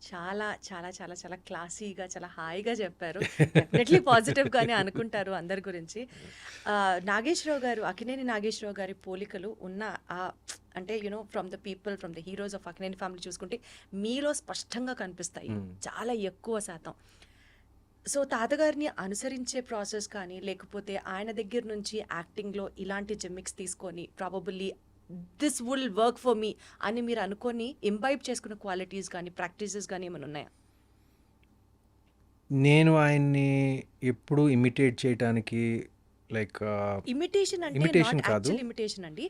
చాలా చాలా చాలా చాలా క్లాసీగా, చాలా హాయిగా చెప్పారు. డెఫినెట్లీ పాజిటివ్ గానే అనుకుంటారు అందరి గురించి. నాగేశ్వరరావు గారు, అక్కినేని నాగేశ్వరరావు గారి పోలికలు ఉన్న అంటే from the people, from the heroes of Akkineni family చూసుకుంటే మీలో స్పష్టంగా కనిపిస్తాయి, చాలా ఎక్కువ శాతం. సో తాతగారిని అనుసరించే ప్రాసెస్ కానీ, లేకపోతే ఆయన దగ్గర నుంచి యాక్టింగ్లో ఇలాంటి జిమ్మిక్స్ తీసుకొని probably this will work for me అని మీరు అనుకొని ఇంబైబ్ చేసుకున్న క్వాలిటీస్ కానీ, ప్రాక్టీసెస్ కానీ ఏమైనా ఉన్నాయా? నేను ఆయన్ని ఎప్పుడు ఇమిటేట్ చేయడానికి లైక్ ఇమిటేషన్ అంటే imitation నాట్ కాదు. యాక్చువల్ ఇమిటేషన్ అండి,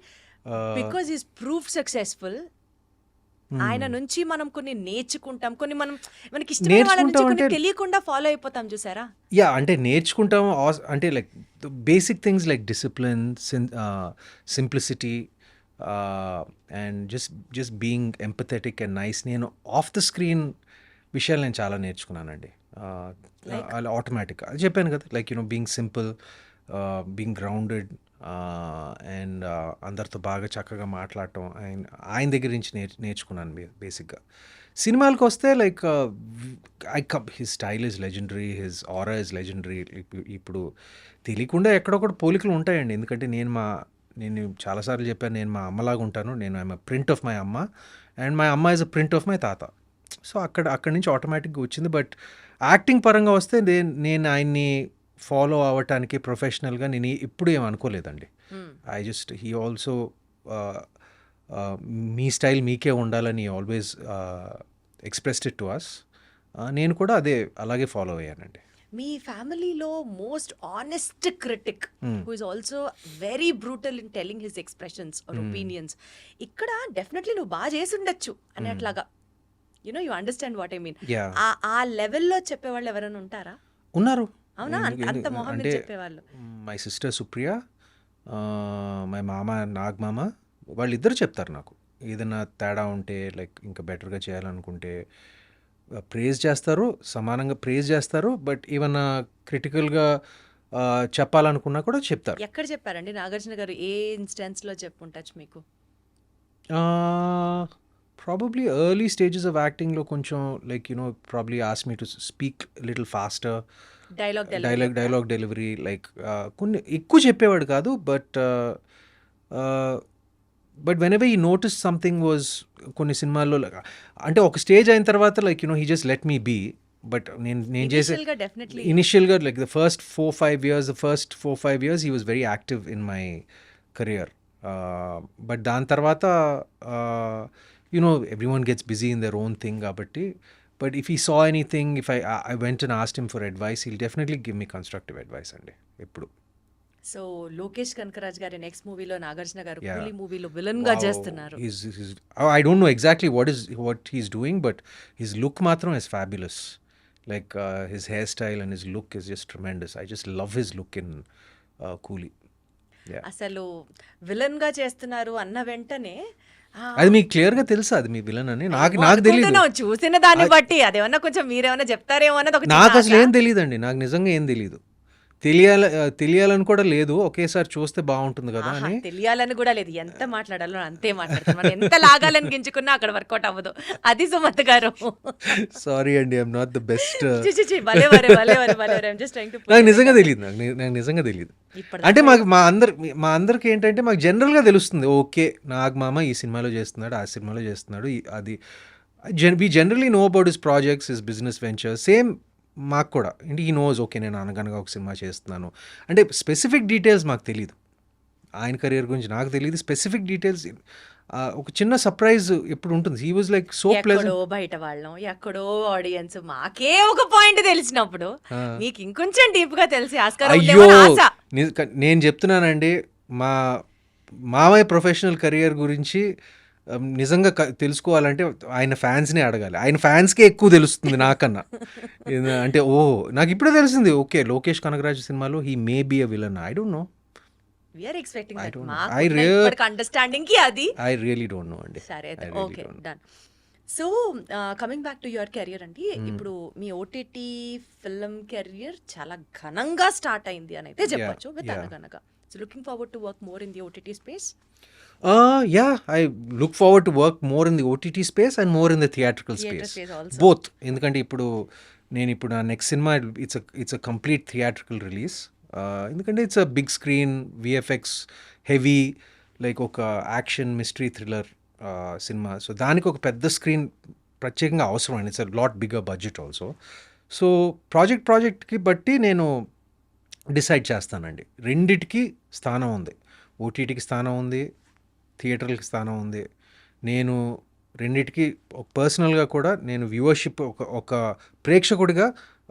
బికాజ్ ఈస్ ప్రూఫ్ సక్సెస్ఫుల్. ఆయన నుంచి మనం కొన్ని నేర్చుకుంటాం, కొన్ని మనకి ఇష్టమైన వాళ్ళ నుంచి నేర్చుకుంటాం కొన్ని అంటే- తెలియకుండా ఫాలో అయిపోతాం, చూసారా? యా అంటే నేర్చుకుంటాం అంటే like basic things like discipline, simplicity and just being empathetic and nice. నేను ఆఫ్ ద స్క్రీన్ విషయాలు నేను చాలా నేర్చుకున్నానండి. అలా ఆటోమేటిక్గా అది చెప్పాను కదా, like being simple, being grounded and అందరితో బాగా చక్కగా మాట్లాడటం ఆయన దగ్గర నుంచి నేర్చుకున్నాను బేసిక్గా. సినిమాలకు వస్తే like his style is legendary, his aura is legendary. ఇప్పుడు తెలియకుండా ఎక్కడొక్కడ పోలికలు ఉంటాయండి, ఎందుకంటే నేను చాలాసార్లు చెప్పాను, నేను మా అమ్మలాగా ఉంటాను. నేను I'm a print of my అమ్మ అండ్ మై అమ్మ is a print of my తాత. సో అక్కడి నుంచి ఆటోమేటిక్గా వచ్చింది. బట్ యాక్టింగ్ పరంగా వస్తే నేను ఆయన్ని ఫాలో అవ్వటానికి ప్రొఫెషనల్గా నేను ఎప్పుడు ఏం అనుకోలేదండి. హీ ఆల్సో మీ స్టైల్ మీకే ఉండాలని always expressed it to us. నేను కూడా అలాగే ఫాలో అయ్యానండి. మీ ఫ్యామిలీలో most honest critic who is also very brutal in telling his expressions or opinions, ఇక్కడ డెఫినెట్లీ నువ్వు బాగా చేసి ఉండొచ్చు అనేట్లాగా you understand what I mean, Yeah. ఆ లెవెల్లో చెప్పేవాళ్ళు ఎవరైనా ఉంటారా? ఉన్నారు. అవునా? అంత మొహం మీద చెప్పేవాళ్ళు. మై సిస్టర్ సుప్రియ, మై మామ నాగమామ, వాళ్ళిద్దరు చెప్తారు నాకు ఏదైనా తేడా ఉంటే, లైక్ ఇంకా బెటర్గా చేయాలనుకుంటే ప్రేజ్ చేస్తారు, సమానంగా ప్రేజ్ చేస్తారు. బట్ ఏమన్నా క్రిటికల్గా చెప్పాలనుకున్నా కూడా చెప్తారు. ఎక్కడ చెప్పారండి నాగార్జున గారు? ఏ ఇన్స్టెన్స్ లో చెప్పుంటచ్చు మీకు? ప్రాబబ్లీ ఎర్లీ స్టేజెస్ ఆఫ్ యాక్టింగ్లో కొంచెం like probably ask me to speak little faster, dialogue delivery, like కొన్ని ఎక్కువ చెప్పేవాడు కాదు. బట్ వెన్ ఎవర్ ఈ నోటీస్ సంథింగ్ వాజ్ కొన్ని సినిమాల్లో అంటే ఒక స్టేజ్ అయిన తర్వాత like he just let me be. But నేను చేసే డెఫినెట్లీ ఇనిషియల్గా like the first 4-5 years he was very active in my career. But దాని తర్వాత everyone gets busy in their own thing kabatti. But if he saw anything, if I went and asked him for advice, he'll definitely give me constructive advice andi eppudu. So Lokesh Kanagaraj గారి next మూవీలో నాగార్జున గారు Yeah. కూలీ మూవీలో villain గా Wow. చేస్తున్నారు. I don't know exactly what he's doing, but his look matram is fabulous. Like his hairstyle and his look is just tremendous. I just love his look in Coolie. Yeah. అసలు villain గా చేస్తున్నారు అన్న వెంటనే అది మీకు clear గా తెలుసా అది మీ విలన్ అని? నాకు తెలియదు. అనుకుంటున్నాం, చూసిన దాన్ని బట్టి అదేమన్నా కొంచెం మీరేమన్నా చెప్తారేమో అన్నది ఒక నాకు చిన్న అసలు ఆశ. ఏం తెలియదండి. నాకు నిజంగా ఏం తెలియదు. తెలియాలని కూడా లేదు. ఒకేసారి చూస్తే బాగుంటుంది కదా ఆహా, అని. తెలియాలని కూడా లేదు, ఎంత మాట్లాడాలో అంతే మాట్లాడుతున్నాం. మనం ఎంత లాగాలని గించుకున్నా అక్కడ వర్కౌట్ అవ్వదు. అది సుమత్ గారు. సారీ అండి, ఐఎమ్ నాట్ ద బెస్ట్. చి, చి, చి, భలేవారే, భలేవారే, భలేవారే. I'm just trying to put నాకు it నిజంగా like తెలియదు. నాకు నిజంగా తెలియదు. ఇప్పటిదాకా అంటే మాకు మా అందరికి ఏంటంటే మాకు జనరల్గా తెలుస్తుంది. ఓకే, నాగ్ మామ ఈ సినిమాలో చేస్తున్నాడు, ఆ సినిమాలో చేస్తున్నాడు, అది we generally know about his projects, his business venture. Same మాకు కూడా అంటే ఈ నోస్, ఓకే నేను అనగనగా ఒక సినిమా చేస్తున్నాను అంటే స్పెసిఫిక్ డీటెయిల్స్ మాకు తెలియదు. ఆయన కెరియర్ గురించి నాకు తెలియదు స్పెసిఫిక్ డీటెయిల్స్. ఒక చిన్న సర్ప్రైజ్ ఎప్పుడు ఉంటుంది. హీ వాజ్ లైక్ సో ఎక్కడో ప్లెజెంట్. బయట వాళ్ళం, ఎక్కడో ఆడియన్స్, మాకే ఒక పాయింట్ తెలిసినప్పుడు మీకు ఇంకొంచెం డీప్ గా తెలిసి ఆస్కారం అయ్యో, ఉందేమో అని ఆశ. నేను చెప్తున్నానండి, మా మామయ్య ప్రొఫెషనల్ కెరియర్ గురించి నిజంగా తెలుసుకోవాలంటే ఆయన ఫ్యాన్స్ని అడగాలి. ఆయన ఫ్యాన్స్కే ఎక్కువ తెలుస్తుంది నాకన్నా. అంటే నాకు ఇప్పుడే తెలిసింది, ఓకే లోకేష్ కనగరాజు సినిమాలో he may be a villain. I don't know. We are expecting I that. don't know. మాకు I ఉన్న really- ఇప్పటికి అండర్స్టాండింగ్ కి అది ఐ రియలీ డోంట్ నో అండి. సరే అయితే I really okay don't know. Done. So coming back to your career అండి, ఇప్పుడు మీ ఓటీటీ ఫిల్మ్ కెరియర్ చాలా ఘనంగా స్టార్ట్ అయింది అని అయితే చెప్పొచ్చు విత్ yeah. అనగనగా. So looking forward to work more in the OTT space. Yeah, I look forward to work more in the OTT space and more in the theatrical Theatre space. space also. Both. ఎందుకంటే ఇప్పుడు నా next cinema it's a complete theatrical release. ఎందుకంటే it's a big screen, VFX heavy, like ఒక action mystery thriller cinema. So దానికి ఒక పెద్ద screen ప్రత్యేకంగా అవసరం అండి. It's a lot bigger budget also. So ప్రాజెక్ట్కి బట్టి నేను డిసైడ్ చేస్తానండి. రెండిటికి స్థానం ఉంది. ఓటీటీకి స్థానం ఉంది, థియేటర్లకి స్థానం ఉంది. నేను రెండిటికి పర్సనల్గా కూడా నేను వ్యూవర్షిప్ ఒక ప్రేక్షకుడిగా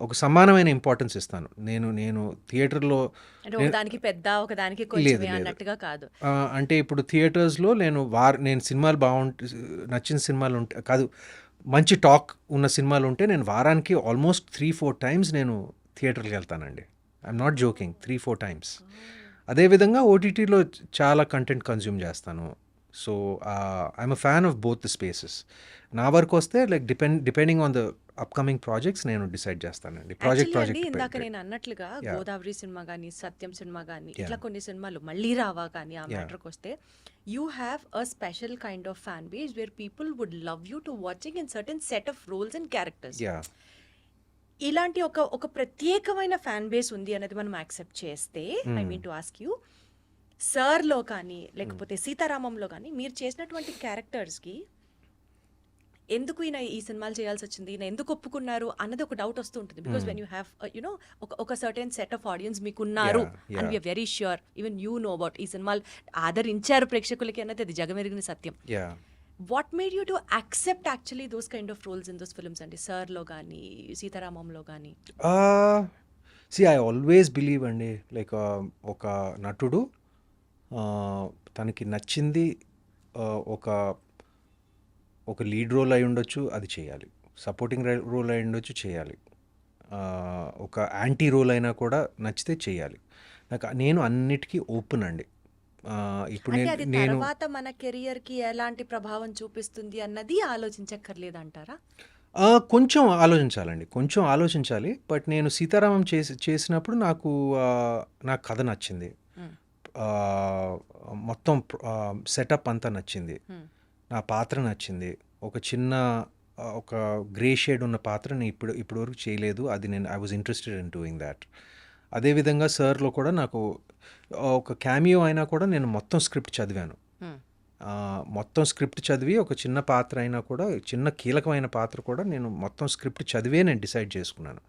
ఒక సమానమైన ఇంపార్టెన్స్ ఇస్తాను. నేను థియేటర్లో అంటే ఒకదానికి పెద్ద ఒకదానికి కొంచెం అన్నట్టుగా కాదు. అంటే ఇప్పుడు థియేటర్స్లో నేను సినిమాలు నచ్చిన సినిమాలు ఉంటే కాదు, మంచి టాక్ ఉన్న సినిమాలు ఉంటే నేను వారానికి ఆల్మోస్ట్ 3-4 టైమ్స్ నేను థియేటర్కి వెళ్తానండి. I'm not joking, 3-4 times. అదేవిధంగా ఓటీటీలో చాలా కంటెంట్ కన్జ్యూమ్ చేస్తాను. So I'm a fan of both the spaces. నా వరకు వస్తే like depending on the upcoming projects నేను డిసైడ్ చేస్తానండి. Actually, ఇందాక నేను అన్నట్లుగా గోదావరి సినిమా కానీ, సత్యం సినిమా కానీ, ఇట్లా కొన్ని సినిమాలు మళ్ళీ రావా కానీ ఆ మ్యాటర్కి వస్తే you have a special kind of fan base where people would love you to watching in certain set of roles and characters. Yeah ఇలాంటి ఒక ప్రత్యేకమైన ఫ్యాన్ బేస్ ఉంది అనేది మనం యాక్సెప్ట్ చేస్తే, I mean to ask you, సర్లో కానీ లేకపోతే సీతారామంలో కానీ మీరు చేసినటువంటి క్యారెక్టర్స్కి ఎందుకు ఈయన ఈ సినిమాలు చేయాల్సి వచ్చింది, ఈయన ఎందుకు ఒప్పుకున్నారు అన్నది ఒక డౌట్ వస్తూ ఉంటుంది. Because when you have you know ఒక సర్టెన్ సెట్ ఆఫ్ ఆడియన్స్ మీకున్నారు and we're very sure even you know about ఈ సినిమాలు ఆదరించారు ప్రేక్షకులకి అన్నది అది జగమెరిగిన సత్యం. Yeah what made you to accept actually those kind of roles in those films అండి, సర్లో కానీ సీతారామంలో కానీ? ఐ ఆల్వేస్ బిలీవ్ అండి, లైక్ ఒక నటుడు తనకి నచ్చింది ఒక లీడ్ రోల్ అయి ఉండొచ్చు, అది చేయాలి. సపోర్టింగ్ రోల్ అయి ఉండొచ్చు, చేయాలి. ఒక యాంటీ రోల్ అయినా కూడా నచ్చితే చేయాలి. నేను అన్నిటికీ ఓపెన్ అండి. ఇప్పుడు అంటే అది నేను తర్వాత మన కెరియర్ కి ఎలాంటి ప్రభావం చూపిస్తుంది అన్నది ఆలోచించక్కర్లేదంటారా? కొంచెం ఆలోచించాలి. బట్ నేను సీతారామం చేసినప్పుడు నాకు కథ నచ్చింది, మొత్తం సెటప్ అంతా నచ్చింది, నా పాత్ర నచ్చింది. ఒక గ్రే షేడ్ ఉన్న పాత్రని ఇప్పటివరకు చేయలేదు. అది I was interested in doing that. అదేవిధంగా సర్లో కూడా నాకు ఒక క్యామియో అయినా కూడా నేను మొత్తం స్క్రిప్ట్ చదివాను. మొత్తం స్క్రిప్ట్ చదివి ఒక చిన్న పాత్ర అయినా కూడా, చిన్న కీలకమైన పాత్ర కూడా నేను మొత్తం స్క్రిప్ట్ చదివే నేను డిసైడ్ చేసుకున్నాను.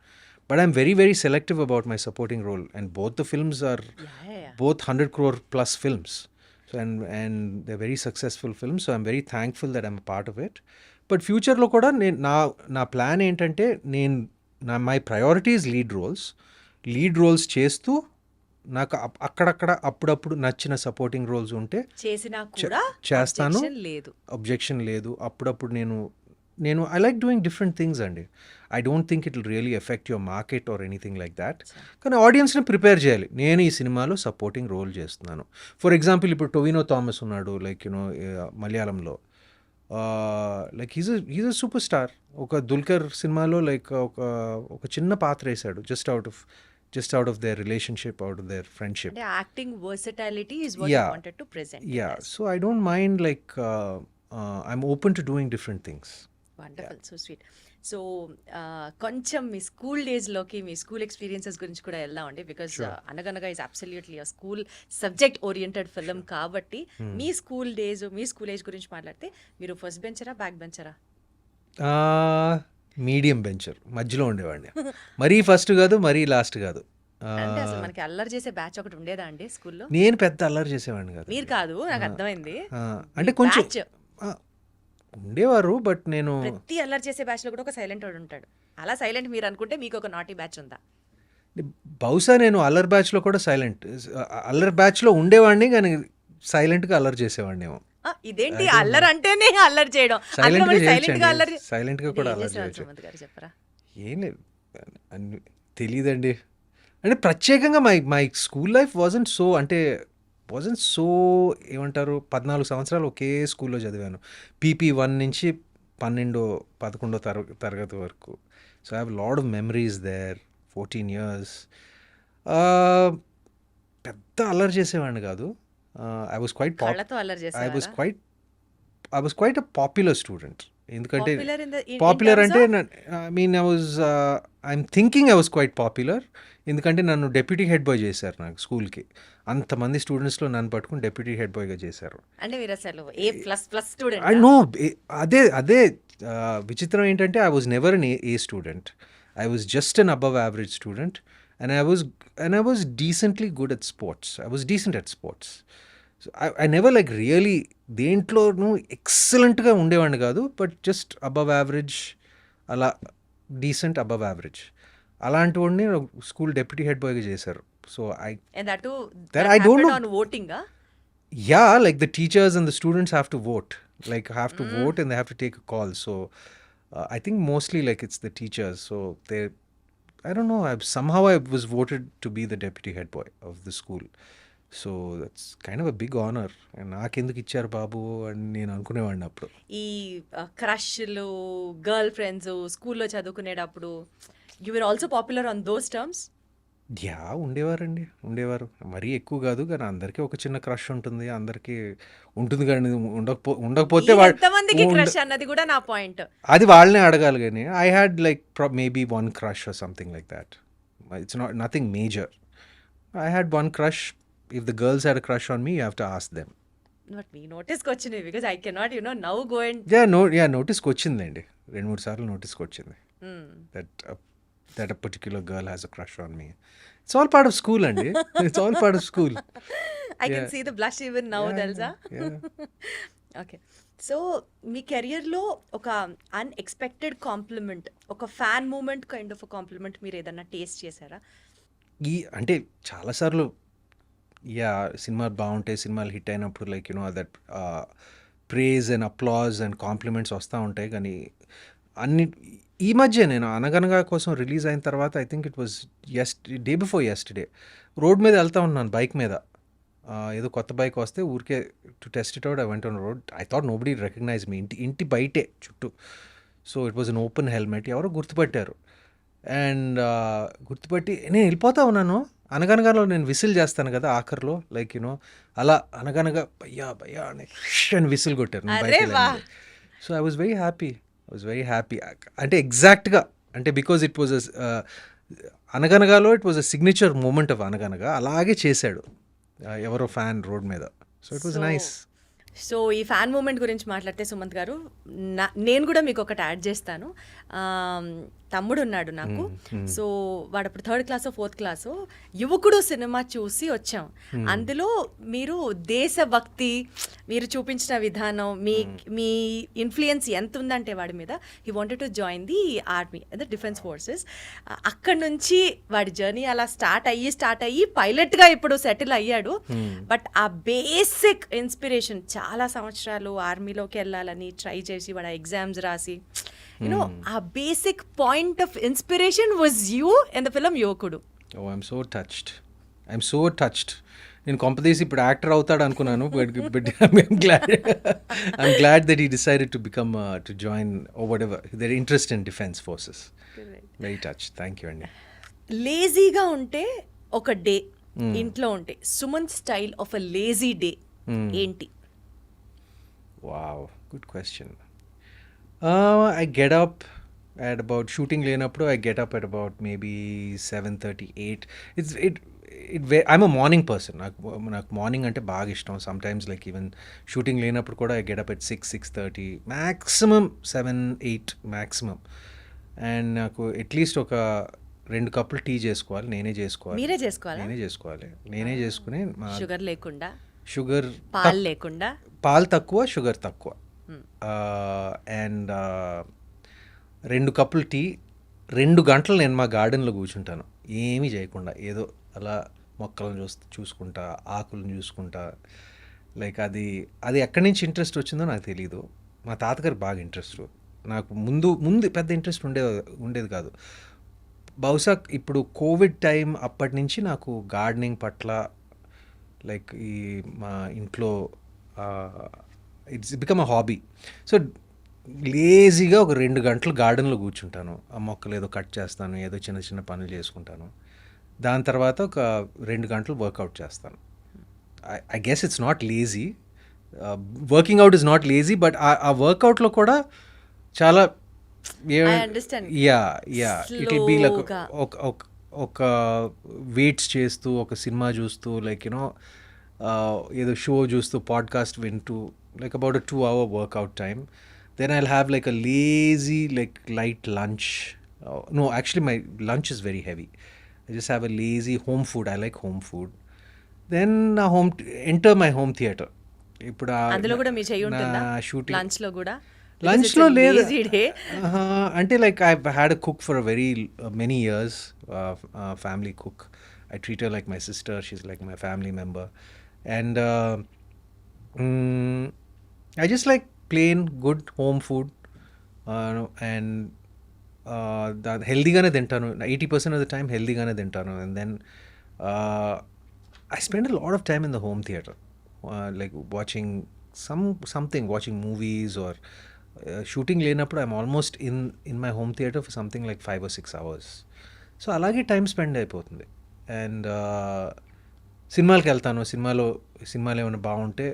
But I'm very very selective about my supporting role and both the films are both 100 crore plus films. So and they're very successful films. So I'm very thankful that I'm a part of it. But future lo kuda na plan entante my priority is lead roles చేస్తూ నాకు అక్కడక్కడ అప్పుడప్పుడు నచ్చిన supporting roles ఉంటే చేసినా కూడా చేస్తాను. objection లేదు. అబ్జెక్షన్ లేదు. అప్పుడప్పుడు నేను I like doing different things అండి. I don't think it will really affect your market or anything like that. కానీ ఆడియన్స్ని ప్రిపేర్ చేయాలి, నేను ఈ సినిమాలో సపోర్టింగ్ రోల్ చేస్తున్నాను. ఫర్ ఎగ్జాంపుల్ ఇప్పుడు టొవినో థామస్ ఉన్నాడు, లైక్ మలయాళంలో, like he's a super star. ఒక దుల్కర్ సినిమాలో లైక్ ఒక చిన్న పాత్ర వేశాడు, just out of their relationship, out of their friendship. అంటే acting versatility is what you Yeah. Wanted to present. Yeah, so I don't mind, like, I'm open to doing different things. Wonderful, so sweet. So కొంచెం మీ school డేస్లోకి, మీ school experiences గురించి కూడా వెళ్దామండి. Because అనగనగా is absolutely a school subject oriented film కాబట్టి మీ school days, మీ school age గురించి మాట్లాడితే మీరు ఫస్ట్ బెంచరా, బ్యాక్ బెంచరా? మీడియం బెంచర్, మధ్యలో ఉండేవాడిని. మరీ ఫస్ట్ కాదు, మరీ లాస్ట్ కాదు. అంటే అసలు మనకి అల్లరి చేసే బ్యాచ్ ఒకటి ఉండేదా అండి స్కూల్లో? నేను పెద్ద అల్లరి చేసేవాడిని కాదు. మీరు కాదు, నాకు అర్థమైంది. అంటే కొంచెం Batch. ఉండేవారు, బట్ నేను ప్రతి అల్లరి చేసే బ్యాచ్ లో కూడా ఒక సైలెంట్ వాడు ఉంటాడు. అలా సైలెంట్ మీరు అనుకుంటే మీకు ఒక నాటీ బ్యాచ్ ఉందా? బహుశా నేను అల్లరి బ్యాచ్లో కూడా అల్లరి బ్యాచ్లో ఉండేవాడిని, కానీ సైలెంట్గా అల్లరి చేసేవాడిని ఏమో. ఇదేంటి అల్లరి అంటేనే అల్లరి చేయడం, అందులో మరి సైలెంట్ గా అల్లరి సైలెంట్గా కూడా ఏం అల్లరి చేసేవాళ్ళు చేయొచ్చు. సుమంత్ గారు చెప్పరా? ఏం లేదు, తెలీదండి. అంటే ప్రత్యేకంగా my school life wasn't so ఏమంటారు, 14 సంవత్సరాలు ఒకే స్కూల్లో చదివాను. PP 1 నుంచి 11వ తరగతి వరకు. So I have lot of memories there. 14 years. పెద్ద అల్లరి చేసేవాడిని కాదు. ఐ వాజ్ కళ్ళతో అల్లరి చేసేవారా? Quite a popular student. ఎందుకంటే Popular in the- in popular terms అంటే I'm thinking I was quite popular. ఎందుకంటే నన్ను డెప్యూటీ హెడ్ బాయ్ చేశారు నాకు స్కూల్కి. అంతమంది స్టూడెంట్స్లో నన్ను పట్టుకుని డెప్యూటీ హెడ్ బాయ్గా చేశారు. అంటే మీరు అసలు A++ స్టూడెంట్? I know. అదే విచిత్రం ఏంటంటే I was never an A student. I was just an above average student. And I was decently good at sports. I was decent at sports. So I never like really దేంట్లోనూ ఎక్సలెంట్గా ఉండేవాడిని కాదు, but just above average, అలా decent above average. అలాంటి వాడిని school deputy head బాయ్గా చేశారు. So And that too, That that I don't happened know. on voting, yeah, like the teachers and the students have to vote, vote, and they have to take a call. So I think mostly like it's the teachers. So I don't know, somehow I was voted to be the deputy head boy of the school. So that's kind of a big honor. And నాకెందుకు ఇచ్చారు బాబు అని నేను అనుకునేవాడిని అప్పుడు. ఈ క్రష్లు, girl friends స్కూల్లో చదువుకునేటప్పుడు you were also popular on those terms? ఉండేవారు. మరీ ఎక్కువ కాదు, కానీ అందరికీ ఒక చిన్న క్రష్ ఉంటుంది. అందరికీ ఉంటుంది, కానీ ఉండకపోతే ఎంతమందికి క్రష్ అన్నది కూడా నా పాయింట్. అది వాళ్ళనే అడగాలి. కానీ I had like maybe one crush or something like that. It's nothing major. I had one crush. If the girls had a crush on me, you have to ask them. But మీ నోటీస్కి వచ్చింది, because I cannot now go and నోటీస్కి వచ్చిందండి. 2-3 సార్లు నోటీస్కి వచ్చింది that a particular girl has a crush on me. It's all part of school, అండి. It's all part of school. I can see the blush even now, తెలుసా? Okay, so మీ కెరియర్లో ఒక unexpected compliment, ఒక fan moment kind of compliment మీరు ఏదన్నా taste చేశారా? అంటే చాలాసార్లు సినిమాలు బాగుంటాయి, సినిమాలు హిట్ అయినప్పుడు like that praise and applause and compliments వస్తూ ఉంటాయి. కానీ ఈ మధ్య నేను అనగనగా కోసం రిలీజ్ అయిన తర్వాత, I think it was day before yesterday, road మీద వెళ్తా ఉన్నాను బైక్ మీద. ఏదో కొత్త బైక్ వస్తే ఊరికే to test it out I went on road. I thought nobody recognize me. ఇంటి బయటే చుట్టూ. So it was an open helmet. ఎవరో గుర్తుపట్టారు. అండ్ గుర్తుపట్టి నేను వెళ్ళిపోతా ఉన్నాను. అనగనగాలో నేను విసిల్ చేస్తాను కదా ఆఖరిలో, లైక్ అలా అనగనగా భయ్యా అని విసిల్ కొట్టారు. So I was very happy. అంటే ఎగ్జాక్ట్గా, అంటే బికాజ్ ఇట్ వాజ్ అనగనగాలో it was a signature moment of Anaganaga. అలాగే చేశాడు ఎవరో ఫ్యాన్ రోడ్ మీద. So it was nice. So ఈ ఫ్యాన్ మూమెంట్ గురించి మాట్లాడితే సుమంత్ గారు, నేను కూడా మీకు ఒకటి యాడ్ చేస్తాను. తమ్ముడు ఉన్నాడు నాకు. సో వాడు అప్పుడు 3rd క్లాసో 4th క్లాసో. యువకుడు సినిమా చూసి వచ్చాం. అందులో మీరు దేశభక్తి మీరు చూపించిన విధానం, మీ ఇన్ఫ్లుయెన్స్ ఎంత ఉందంటే వాడి మీద, he wanted to join the army, the defence forces. అక్కడ నుంచి వాడి జర్నీ అలా స్టార్ట్ అయ్యి పైలట్గా ఇప్పుడు సెటిల్ అయ్యాడు. బట్ ఆ బేసిక్ ఇన్స్పిరేషన్ చాలా సంవత్సరాలు ఆర్మీలోకి వెళ్ళాలని ట్రై చేసి వాడు ఎగ్జామ్స్ రాసి ఆ basic point of inspiration was you in the film యువకుడు. Oh I'm so touched. నేను కొంపదీసి ఇప్పుడు యాక్టర్ అవుతాడు అనుకున్నాను, but I'm glad that he decided to become to join oh whatever their interest in defence forces. Very touch. Thank you అండి. లేజీగా ఉంటే ఒక డే ఇంట్లో ఉంటే Suman style of a lazy day ఏంటి? Wow, good question. I get up at about shooting లేనప్పుడు I get up at about maybe 7:30, 8. I'm a morning person. నాకు morning అంటే బాగా ఇష్టం. సమ్టైమ్స్ లైక్ ఈవెన్ షూటింగ్ లేనప్పుడు కూడా I get up at 6, 6:30, maximum 7, 8 maximum. And నాకు at least ఒక 2 కప్పులు టీ చేసుకోవాలి, నేనే చేసుకోవాలి. మీరే చేసుకోవాలి? నేనే చేసుకోవాలి. నేనే చేసుకుని షుగర్ లేకుండా, షుగర్ పాలు లేకుండా, పాలు తక్కువ, షుగర్ తక్కువ. అండ్ 2 కప్పులు టీ, 2 గంటలు నేను మా గార్డెన్లో కూర్చుంటాను ఏమీ చేయకుండా, ఏదో అలా మొక్కలను చూసుకుంటా, ఆకులను చూసుకుంటా. లైక్ అది ఎక్కడి నుంచి ఇంట్రెస్ట్ వచ్చిందో నాకు తెలీదు. మా తాతగారు బాగా ఇంట్రెస్ట్. నాకు ముందు పెద్ద ఇంట్రెస్ట్ ఉండేది కాదు. బహుశా ఇప్పుడు కోవిడ్ టైం అప్పటి నుంచి నాకు గార్డెనింగ్ పట్ల లైక్ ఈ మా ఇంట్లో it's become a hobby. So లేజీగా ఒక 2 గంటలు గార్డెన్లో కూర్చుంటాను, ఆ మొక్కలు ఏదో కట్ చేస్తాను, ఏదో చిన్న చిన్న పనులు చేసుకుంటాను. దాని తర్వాత ఒక 2 గంటలు వర్కౌట్ చేస్తాను. I guess it's not lazy, working out is not lazy, but ఆ వర్కౌట్లో కూడా చాలా ఇట్ విల్ బీ లైక్ ఒక వెయిట్స్ చేస్తూ, ఒక సినిమా చూస్తూ, లైక్ యూనో ఏదో షో చూస్తూ, పాడ్కాస్ట్ వింటూ, like about a 2-hour workout time. Then I'll have like a lazy, like light lunch. No, actually my lunch is very heavy. I just have a lazy home food. I like home food. Then enter my home theater. ఇప్పుడు అందులో కూడా మీ చెయ్యి ఉంటుందా shooting? Lunch లో కూడా? Lunch లో లేదు అంటే like I had a cook for very many years, family cook. I treat her like my sister, she is like my family member. And I just like plain good home food, and healthygaane tintanu. 80% of the time healthygaane tintanu. And then I spend a lot of time in the home theater, like watching watching movies or shooting lenappudu I'm almost in my home theater for something like 5 or 6 hours. So alage time spend అయిపోతుంది. And సినిమాలకు వెళ్తాను. సినిమాలు ఏమైనా బాగుంటే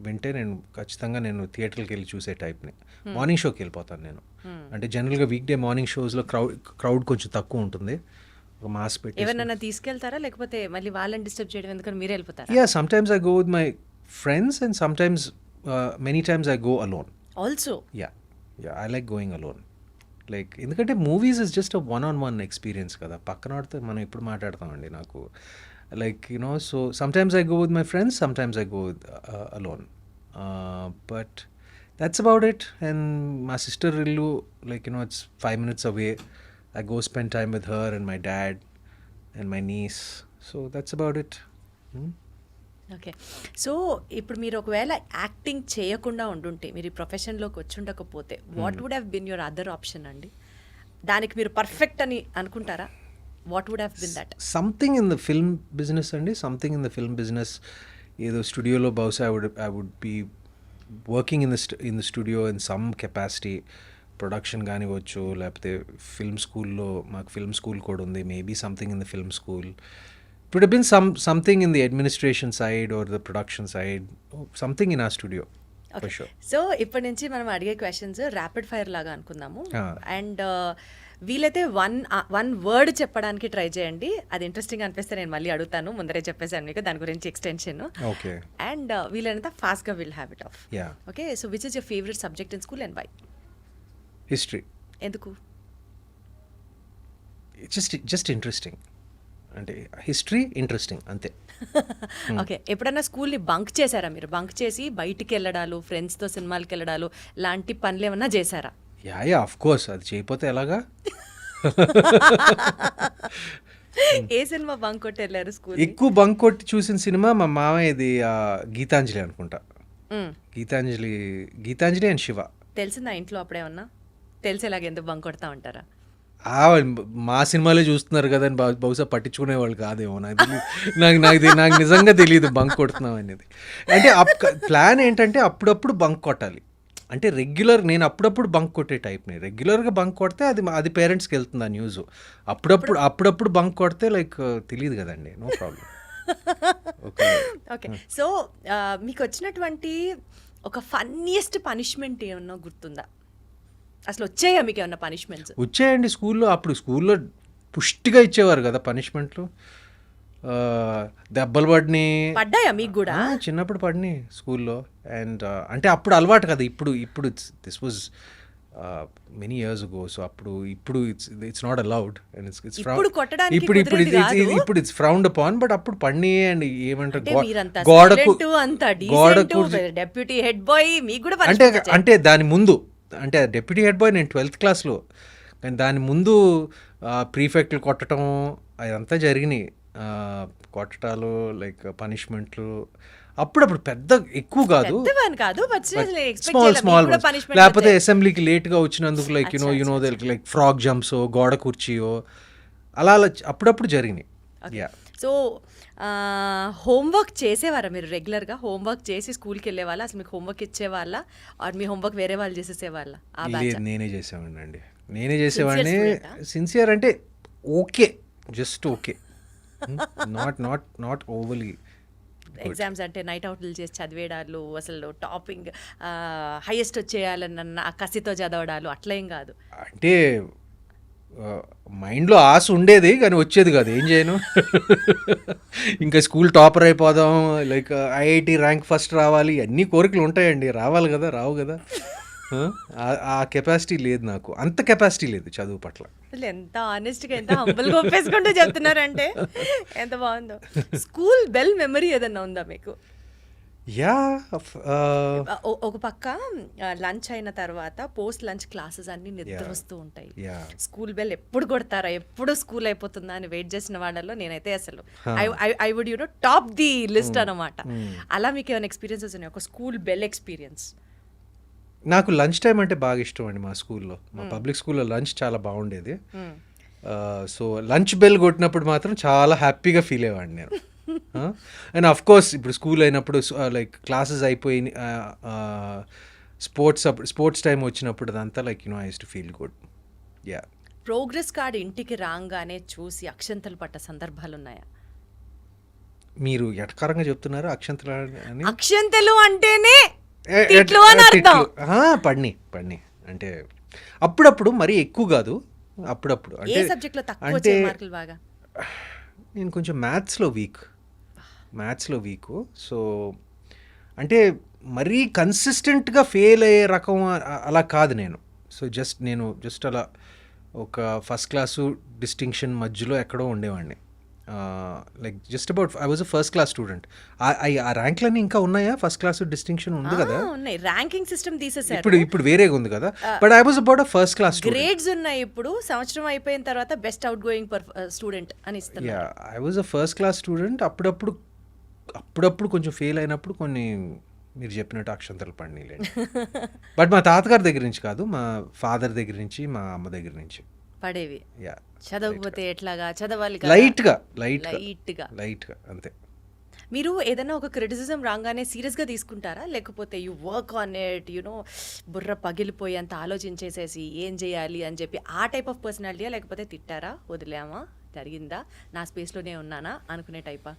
వింటే నేను ఖచ్చితంగా థియేటర్కి వెళ్ళి చూసే టైప్ని. మార్నింగ్ షోకి వెళ్ళిపోతాను నేను. అంటే జనరల్గా వీక్ డే మార్నింగ్ షోస్లో క్రౌడ్ కొంచెం తక్కువ ఉంటుంది. ఒక మాస్ పెట్టి ఎవరైనా తీసుకెళ్తారా, లేకపోతే మళ్ళీ వాళ్ళని డిస్టర్బ్ చేయడం ఎందుకని మీరే వెళ్ళిపోతారా? Yeah, sometimes I go with my friends and sometimes many times I go alone also. Yeah, I like going alone. Like ఎందుకంటే movies is just a 1-on-1 experience కదా. పక్కన వాడితే మనం ఎప్పుడు మాట్లాడతామండి. నాకు like so sometimes I go with my friends, sometimes I go with, alone, but that's about it. And my sister illu, like it's 5 minutes away. I go spend time with her and my dad and my niece, so that's about it. Okay. So ఇప్పుడు మీరు ఒకవేళ acting చేయకుండా ఉండుంటే, మీరు ఈ ప్రొఫెషన్లోకి వచ్చి ఉండకపోతే, what would have been your other option అండి? దానికి మీరు పర్ఫెక్ట్ అని అనుకుంటారా? What would have been that? Something in the film business అండి, something in the film business. ఏదో స్టూడియోలో బహుశా I would be working in the studio in some capacity. Production కానివచ్చు, లేకపోతే ఫిల్మ్ స్కూల్లో, మాకు ఫిల్మ్ స్కూల్ కూడా ఉంది. Maybe something in the film school. It would have been something in the administration side or the production side, something in our studio. For sure. So ఇప్పటి నుంచి మనం అడిగే క్వశ్చన్స్ ర్యాపిడ్ ఫైర్ లాగా అనుకుందాము. And వీలైతే one word చెప్పడానికి try చేయండి. అది ఇంట్రెస్టింగ్ అనిపిస్తే నేను మళ్ళీ అడుగుతాను. ముందరే చెప్పేసాను మీకు దాని గురించి ఎక్స్టెన్షన్. ఓకే. అండ్ వీలైనంత ఫాస్ట్ గా will have it off. Yeah. Okay. So which is your favourite subject in school and why? History. ఎందుకు? జస్ట్ ఇంట్రెస్టింగ్, అంటే హిస్టరీ ఇంట్రెస్టింగ్ అంతే. ఓకే, ఎప్పుడన్నా స్కూల్ని బంక్ చేశారా మీరు? బంక్ చేసి బయటికి వెళ్ళడాలు, ఫ్రెండ్స్తో సినిమాలకి వెళ్ళడాలు లాంటి పనులు ఏమన్నా చేశారా? యా ఆఫ్ కోర్స్, అది చేయకపోతే ఎలాగా. ఏ సినిమా బంక్ కొట్టి వెళ్ళారు స్కూల్? ఎక్కువ బంక్ కొట్టి చూసిన సినిమా మా మామయ్యది గీతాంజలి అనుకుంటా. గీతాంజలి అండ్ శివ. తెలిసిందా ఇంట్లో అప్పుడేమన్నా? తెలిసేలాగా ఎందుకు బంక్ కొడతా ఉంటారా? మా సినిమాలే చూస్తున్నారు కదా అని బహుశా పట్టించుకునే వాళ్ళు కాదేమో, నాకు నిజంగా తెలియదు బంక్ కొడుతున్నాం అనేది. అంటే ప్లాన్ ఏంటంటే అప్పుడప్పుడు బంక్ కొట్టాలి, అంటే నేను అప్పుడప్పుడు బంక్ కొట్టే టైప్ని. రెగ్యులర్గా బంక్ కొడితే అది పేరెంట్స్కి వెళ్తుంది ఆ న్యూస్. అప్పుడప్పుడు బంక్ కొడితే లైక్ తెలియదు కదండి, నో ప్రాబ్లం. ఓకే, సో మీకు వచ్చినటువంటి ఒక ఫన్నీయెస్ట్ పనిష్మెంట్ ఏమన్నా గుర్తుందా? అసలు వచ్చాయా మీకు ఏమన్నా పనిష్మెంట్స్? వచ్చాయండి స్కూల్లో. అప్పుడు స్కూల్లో పుష్టిగా ఇచ్చేవారు కదా పనిష్మెంట్లు. దెబ్బలు పడ్డాయా మీకు కూడా? చిన్నప్పుడు పడినాయి స్కూల్లో. అండ్ అంటే అప్పుడు అలవాటు కదా. ఇప్పుడు this was many years ago. So ఇప్పుడు ఇట్స్ నాట్ అలౌడ్ అండ్ ఇప్పుడు ఇట్స్ ఫ్రౌండ్ అపాన్. బట్ అప్పుడు పడిని అండ్ ఏమంటారు గోడకు డెప్యూటీ హెడ్ బాయ్ మీకు కూడా అంటే దాని ముందు, అంటే డెప్యూటీ హెడ్ బాయ్ నేను 12th క్లాస్లో, కానీ దాని ముందు ప్రీఫెక్ట్లు కొట్టడం అదంతా జరిగినాయి. కొట్టడాలు లైక్ పనిష్మెంట్లు అప్పుడప్పుడు పెద్ద ఎక్కువ కాదు, స్మాల్ లేకపోతే అసెంబ్లీకి లేట్గా వచ్చినందుకు like you know like frog jumps, గోడ కుర్చీయో అలా అప్పుడప్పుడు జరిగినాయి. సో హోంవర్క్ చేసేవారా మీరు? రెగ్యులర్గా హోంవర్క్ చేసి స్కూల్కి వెళ్ళే వాళ్ళ? అసలు మీకు హోంవర్క్ ఇచ్చేవాళ్ళ ఆర్ మీ హోంవర్క్ వేరే వాళ్ళు చేసేసేవాళ్ళ? నేనే చేసేవాడిని. సిన్సియర్ అంటే okay, just okay, not overly. Exams అంటే నైట్ అవుట్లు చేసి చదివేడాలు, అసలు టాపింగ్ హైయెస్ట్ వచ్చేయాలన్న కసితో చదవడాలు అట్లా ఏం కాదు. అంటే మైండ్లో ఆశ ఉండేది కానీ వచ్చేది కాదు, ఏం చేయను. ఇంకా స్కూల్ టాపర్ అయిపోదాం, లైక్ ఐఐటి ర్యాంక్ ఫస్ట్ రావాలి, అన్ని కోరికలు ఉంటాయండి, రావాలి కదా, రావు కదా. ఆ కెపాసిటీ లేదు నాకు, అంత కెపాసిటీ లేదు చదువు పట్ల. అసలు ఎంత ఆనెస్ట్గా, ఎంత హంబుల్గా ఒప్పేసుకుంటూ చెప్తున్నారంటే ఎంత బాగుందో. స్కూల్ బెల్ మెమరీ ఏదన్నా ఉందా మీకు? ఒక పక్క లంచ్ అయిన తర్వాత పోస్ట్ లంచ్ క్లాసెస్ అన్ని నిద్ర వస్తూ ఉంటాయి. స్కూల్ బెల్ ఎప్పుడు కొడతారా, ఎప్పుడు స్కూల్ అయిపోతుందా అని వెయిట్ చేసిన వాళ్ళలో నేనైతే అసలు I would top the list అనమాట. అలా మీకు ఏమైనా ఎక్స్పీరియన్సెస్ ఉన్నాయి, ఒక స్కూల్ బెల్ ఎక్స్పీరియన్స్? నాకు లంచ్ టైం అంటే బాగా ఇష్టం అండి. మా స్కూల్లో, మా పబ్లిక్ స్కూల్లో లంచ్ చాలా బాగుండేది. సో లంచ్ బెల్ కొట్టినప్పుడు మాత్రం చాలా హ్యాపీగా ఫీల్ అయ్యేవాడిని నేను. అండ్ అఫ్ కోర్స్ ఇప్పుడు స్కూల్ అయినప్పుడు లైక్ క్లాసెస్ అయిపోయి స్పోర్ట్స్ టైం వచ్చినప్పుడు అదంతా like I used to feel good. Progress card ఇంటికి రాగానే చూసి అక్షంతలు పట్ట సందర్భాలు ఉన్నాయా? మీరు ఎటకారంగా చెప్తున్నారు అక్షంతలు అని. అక్షంతలు అంటేనే పడిని అంటే అప్పుడప్పుడు మరీ ఎక్కువ కాదు, అప్పుడప్పుడు. అంటే నేను కొంచెం మ్యాథ్స్లో వీక్. సో అంటే మరీ కన్సిస్టెంట్గా ఫెయిల్ అయ్యే రకం అలా కాదు నేను. సో జస్ట్ అలా ఒక ఫస్ట్ క్లాసు డిస్టింక్షన్ మధ్యలో ఎక్కడో ఉండేవాడిని. Like just about I was a first class student. ఆ ర్యాంక్లన్నీ ఇంకా ఉన్నాయా? ఫస్ట్ క్లాస్ డిస్టింక్షన్ ఉంది కదా, ర్యాంకింగ్ సిస్టమ్ తీసేసారు, ఇప్పుడు వేరేగా ఉంది కదా. But I was about a first class grades ఉన్నాయి. ఇప్పుడు సంవత్సరం అయిపోయిన తర్వాత బెస్ట్ అవుట్ గోయింగ్ స్టూడెంట్ అని ఇస్తున్నారు. I was a first class student. అప్పుడప్పుడు కొంచెం ఫెయిల్ అయినప్పుడు కొన్ని మీరు చెప్పినట్టు అక్షంతలు పడినాయిలేండి. బట్ మా తాతగారి దగ్గర నుంచి కాదు, మా ఫాదర్ దగ్గర నుంచి, మా అమ్మ దగ్గర నుంచి పడేవి. చదవకపోతే ఎట్లాగా, చదవాలి లైట్గా అంతే. మీరు ఏదైనా ఒక క్రిటిసిజం రాగానే సీరియస్గా తీసుకుంటారా, లేకపోతే యూ వర్క్ ఆన్ ఇట్, బుర్ర పగిలిపోయి అంత ఆలోచించేసేసి ఏం చేయాలి అని చెప్పి ఆ టైప్ ఆఫ్ పర్సనాలిటీయా, లేకపోతే తిట్టారా, వదిలేమా, జరిగిందా, నా స్పేస్లోనే ఉన్నానా అనుకునే టైపా?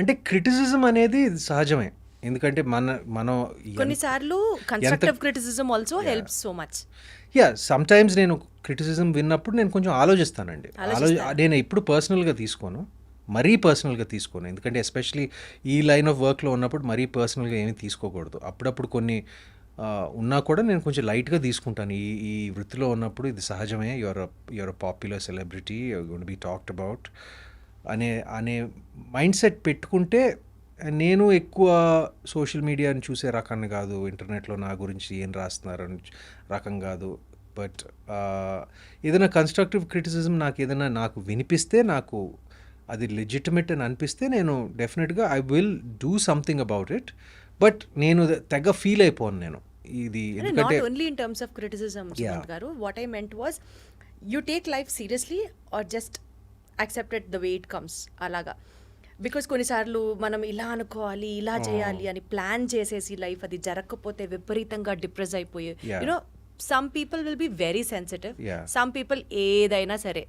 అంటే క్రిటిసిజం అనేది సహజమే, ఎందుకంటే మనం కొన్నిసార్లు constructive criticism also helps so much. Sometimes నేను క్రిటిసిజం విన్నప్పుడు నేను కొంచెం ఆలోచిస్తానండి. నేను ఎప్పుడు పర్సనల్గా తీసుకోను, ఎందుకంటే ఎస్పెషలీ ఈ లైన్ ఆఫ్ వర్క్లో ఉన్నప్పుడు మరీ పర్సనల్గా ఏమీ తీసుకోకూడదు. అప్పుడప్పుడు కొన్ని ఉన్నా కూడా నేను కొంచెం లైట్గా తీసుకుంటాను. ఈ ఈ వృత్తిలో ఉన్నప్పుడు ఇది సహజమే. Your popular celebrity, your going to be talked about అనే అనే మైండ్ సెట్ పెట్టుకుంటే నేను ఎక్కువ సోషల్ మీడియాని చూసే రకాన్ని కాదు, ఇంటర్నెట్లో నా గురించి ఏం రాస్తున్నారని రకం కాదు. బట్ ఏదైనా కన్స్ట్రక్టివ్ క్రిటిసిజం నాకు వినిపిస్తే, నాకు అది లెజిటిమేట్ అని అనిపిస్తే నేను డెఫినెట్గా I will do something about it. But నేను తెగ ఫీల్ అయిపోను నేను ఇది, ఎందుకంటే not only in terms of criticism Sumanth garu, what I meant was you take life seriously or just accepted the way it comes అలాగా. బికాస్ కొన్నిసార్లు మనం ఇలా అనుకోవాలి, ఇలా చేయాలి అని ప్లాన్ చేసేసి లైఫ్ అది జరగకపోతే విపరీతంగా డిప్రెస్ అయిపోయి, you know some people will be very sensitive, some people ఏదైనా సరే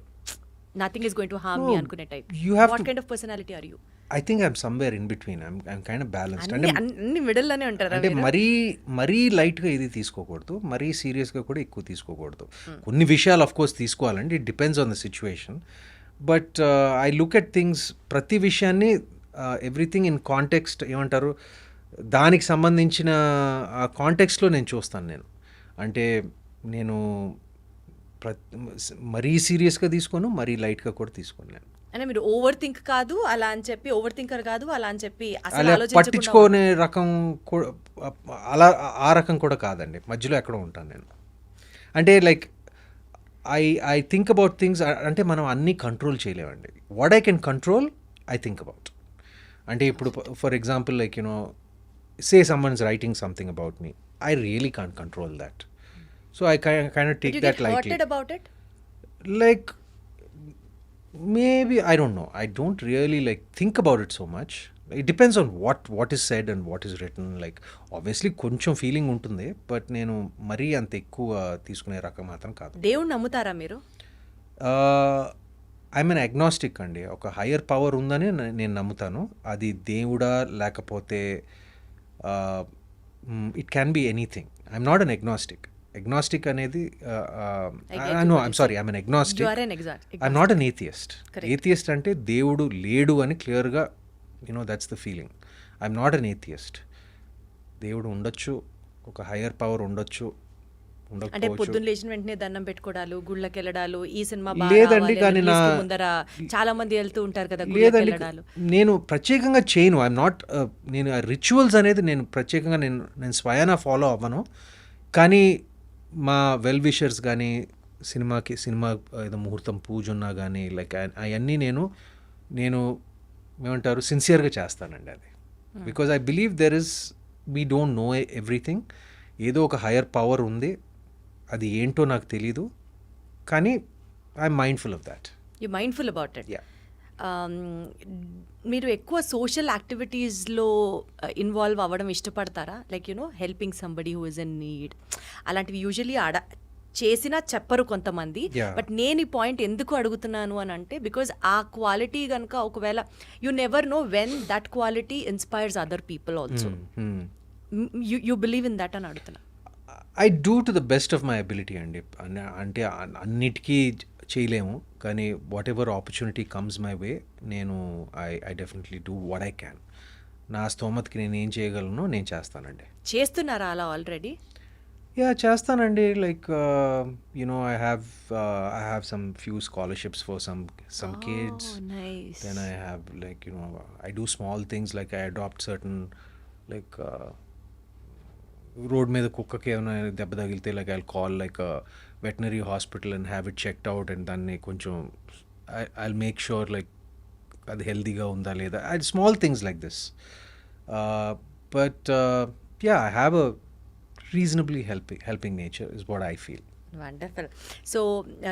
nothing is going to harm me అనుకునే type. What kind of personality are you? I think I'm somewhere in between. I'm kind of balanced. అంటే అన్ని middle లోనే ఉంటారా? అంటే మరీ లైట్గా ఇది తీసుకోకూడదు, మరీ సీరియస్గా కూడా ఎక్కువ తీసుకోకూడదు. కొన్ని విషయాలు ఆఫ్ కోర్స్ తీసుకోవాలండి, it depends on the situation. But I look at things, ప్రతి విషయాన్ని ఎవ్రీథింగ్ ఇన్ కాంటెక్స్ట్ ఏమంటారు, దానికి సంబంధించిన ఆ కాంటెక్స్ట్లో నేను చూస్తాను. అంటే నేను మరీ సీరియస్గా తీసుకోను, మరీ లైట్గా కూడా తీసుకోను. నేను అంటే మీరు ఓవర్ థింక్ కాదు అలా అని చెప్పి, ఓవర్ థింకర్ కాదు అలా అని చెప్పి అలా పట్టించుకోనే రకం అలా ఆ రకం కూడా కాదండి, మధ్యలో ఎక్కడో ఉంటాను నేను. అంటే like I think about things. అంటే మనం అన్నీ కంట్రోల్ చేయలేమండి. What I can control I think about. అంటే ఇప్పుడు for example like say someone is writing something about me, I really can't control that. So I kind of take that lightly. Like maybe I don't know. I don't really like think about it so much. It depends on what is said and what is written. Like obviously కొంచెం feeling ఉంటుంది, but నేను మరీ అంత ఎక్కువ తీసుకునే రకం మాత్రం కాదు. దేవుడు నమ్ముతారా మీరు? ఐఎమ్ ఎన్ అగ్నాస్టిక్ అండి. ఒక హయ్యర్ పవర్ ఉందని నేను నమ్ముతాను. అది దేవుడా లేకపోతే it can be anything. I'm not an agnostic. Agnostic అనేది no, I'm sorry, I'm an agnostic. You are an agnostic. I'm not an atheist. Correct. Atheist అంటే దేవుడు లేడు అని క్లియర్గా that's the feeling. I'm not an atheist. దేవుడు ఉండొచ్చు, ఒక higher power ఉండొచ్చు, అంటే పొద్దున్న లేచిన వెంటనే దండం పెట్టుకోవడాలు, గుళ్ళకి వెళ్ళడాలు, ఈ సినిమా లేదండి. కానీ ముందర చాలా మంది వెళ్తూ ఉంటారు కదా. లేదండి, నేను ప్రత్యేకంగా చేయను. ఐఎమ్ నాట్, నేను రిచువల్స్ అనేది నేను ప్రత్యేకంగా నేను స్వయాన ఫాలో అవ్వను. కానీ మా వెల్ విషర్స్ కానీ సినిమా ఏదో ముహూర్తం పూజ ఉన్నా కానీ లైక్ అవన్నీ నేను ఏమంటారు సిన్సియర్గా చేస్తానండి అది. Because I believe we don't know everything. ఏదో ఒక హయ్యర్ పవర్ ఉంది, అది ఏంటో నాకు తెలీదు, కానీ I'm mindful of that. You mindful about it. Yeah. మీరు ఎక్కువ సోషల్ యాక్టివిటీస్లో ఇన్వాల్వ్ అవ్వడం ఇష్టపడతారా? Like helping somebody who is in need, అలాంటివి యూజువలీ చేసినా చెప్పరు కొంతమంది. బట్ నేను ఈ పాయింట్ ఎందుకు అడుగుతున్నాను అని అంటే, బికాజ్ ఆ క్వాలిటీ కనుక ఒకవేళ you never know when that quality inspires other people also. You believe in that అని అడుగుతున్నా. I do to the best of my ability అండి. అంటే అన్నిటికీ చేయలేము, కానీ whatever opportunity comes my way, నేను I definitely do what I can. నా స్తోమతకి నేను ఏం చేయగలను నేను చేస్తానండి. చేస్తున్నారా అలా ఆల్రెడీ? యా, చేస్తానండి. Like I have some few scholarships for some kids. Then I have like I do small things like I adapt certain like road మీద కుక్కకి ఏమైనా దెబ్బ తగిలితే like I call like veterinary hospital and have it checked out, and దాన్ని కొంచెం I make sure like అది హెల్తీగా ఉందా లేదా. Small things like this. But yeah, I have a reasonably helping nature is what I feel. Wonderful. So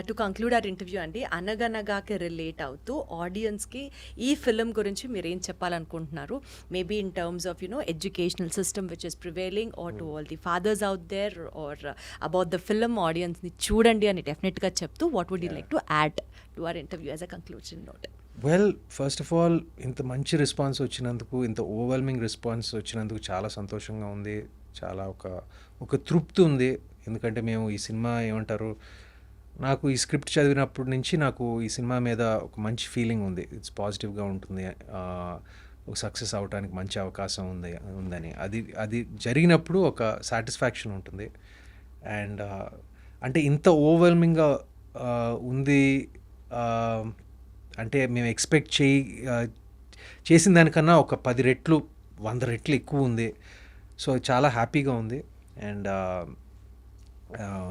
to conclude our interview అండి, అనగనగాకి relate అవుతూ ఆడియన్స్కి ఈ ఫిలిం గురించి మీరు ఏం చెప్పాలనుకుంటున్నారు? Maybe in terms of educational system which is prevailing, or to all the fathers out there, or about the film ఆడియన్స్ని చూడండి అని డెఫినెట్గా చెప్తూ what would you like to add to our interview as a conclusion note? Well, first of all ఇంత మంచి response వచ్చినందుకు, ఇంత overwhelming response వచ్చినందుకు చాలా సంతోషంగా ఉంది. చాలా ఒక తృప్తి ఉంది. ఎందుకంటే మేము ఈ సినిమా ఏమంటారు, నాకు ఈ స్క్రిప్ట్ చదివినప్పటి నుంచి నాకు ఈ సినిమా మీద ఒక మంచి ఫీలింగ్ ఉంది. ఇట్స్ పాజిటివ్గా ఉంటుంది. ఒక సక్సెస్ అవడానికి మంచి అవకాశం ఉందని అది జరిగినప్పుడు ఒక సాటిస్ఫాక్షన్ ఉంటుంది. అండ్ అంటే ఇంత ఓవర్వెల్మింగ్గా ఉంది, అంటే మేము ఎక్స్పెక్ట్ చేసిన దానికన్నా ఒక 10 రెట్లు 100 రెట్లు ఎక్కువ ఉంది. సో చాలా హ్యాపీగా ఉంది. And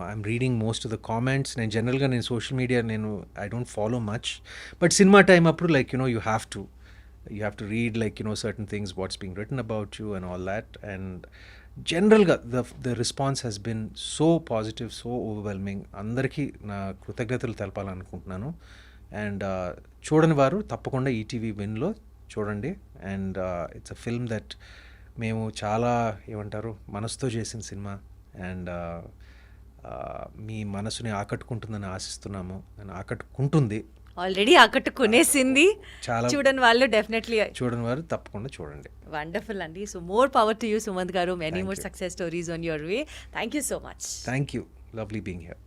I'm reading most of the comments. నేను జనరల్గా social media I don't follow much, but cinema time అప్పుడు like you have to read like certain things what's being written about you and all that. And జనరల్గా the response has been so positive, so overwhelming. అందరికీ నా కృతజ్ఞతలు తెలపాలనుకుంటున్నాను. And చూడని వారు తప్పకుండా ETV విన్లో చూడండి. And it's a film that మేము చాలా మనసుతో చేసిన సినిమా. అండ్ మీ మనసుని ఆకట్టుకుంటుందని ఆశిస్తున్నాము. అండ్ ఆకట్టుకుంటుంది, ఆల్రెడీ ఆకట్టుకునేసింది. చాలా చూడని వాళ్ళు డెఫినెట్లీ చూడని వారు తప్పకుండా చూడండి. వండర్ఫుల్ అండి. So more power to you Sumanth garu. Many Thank more you. Success stories on your way. Thank you so much. Thank you. Lovely being here.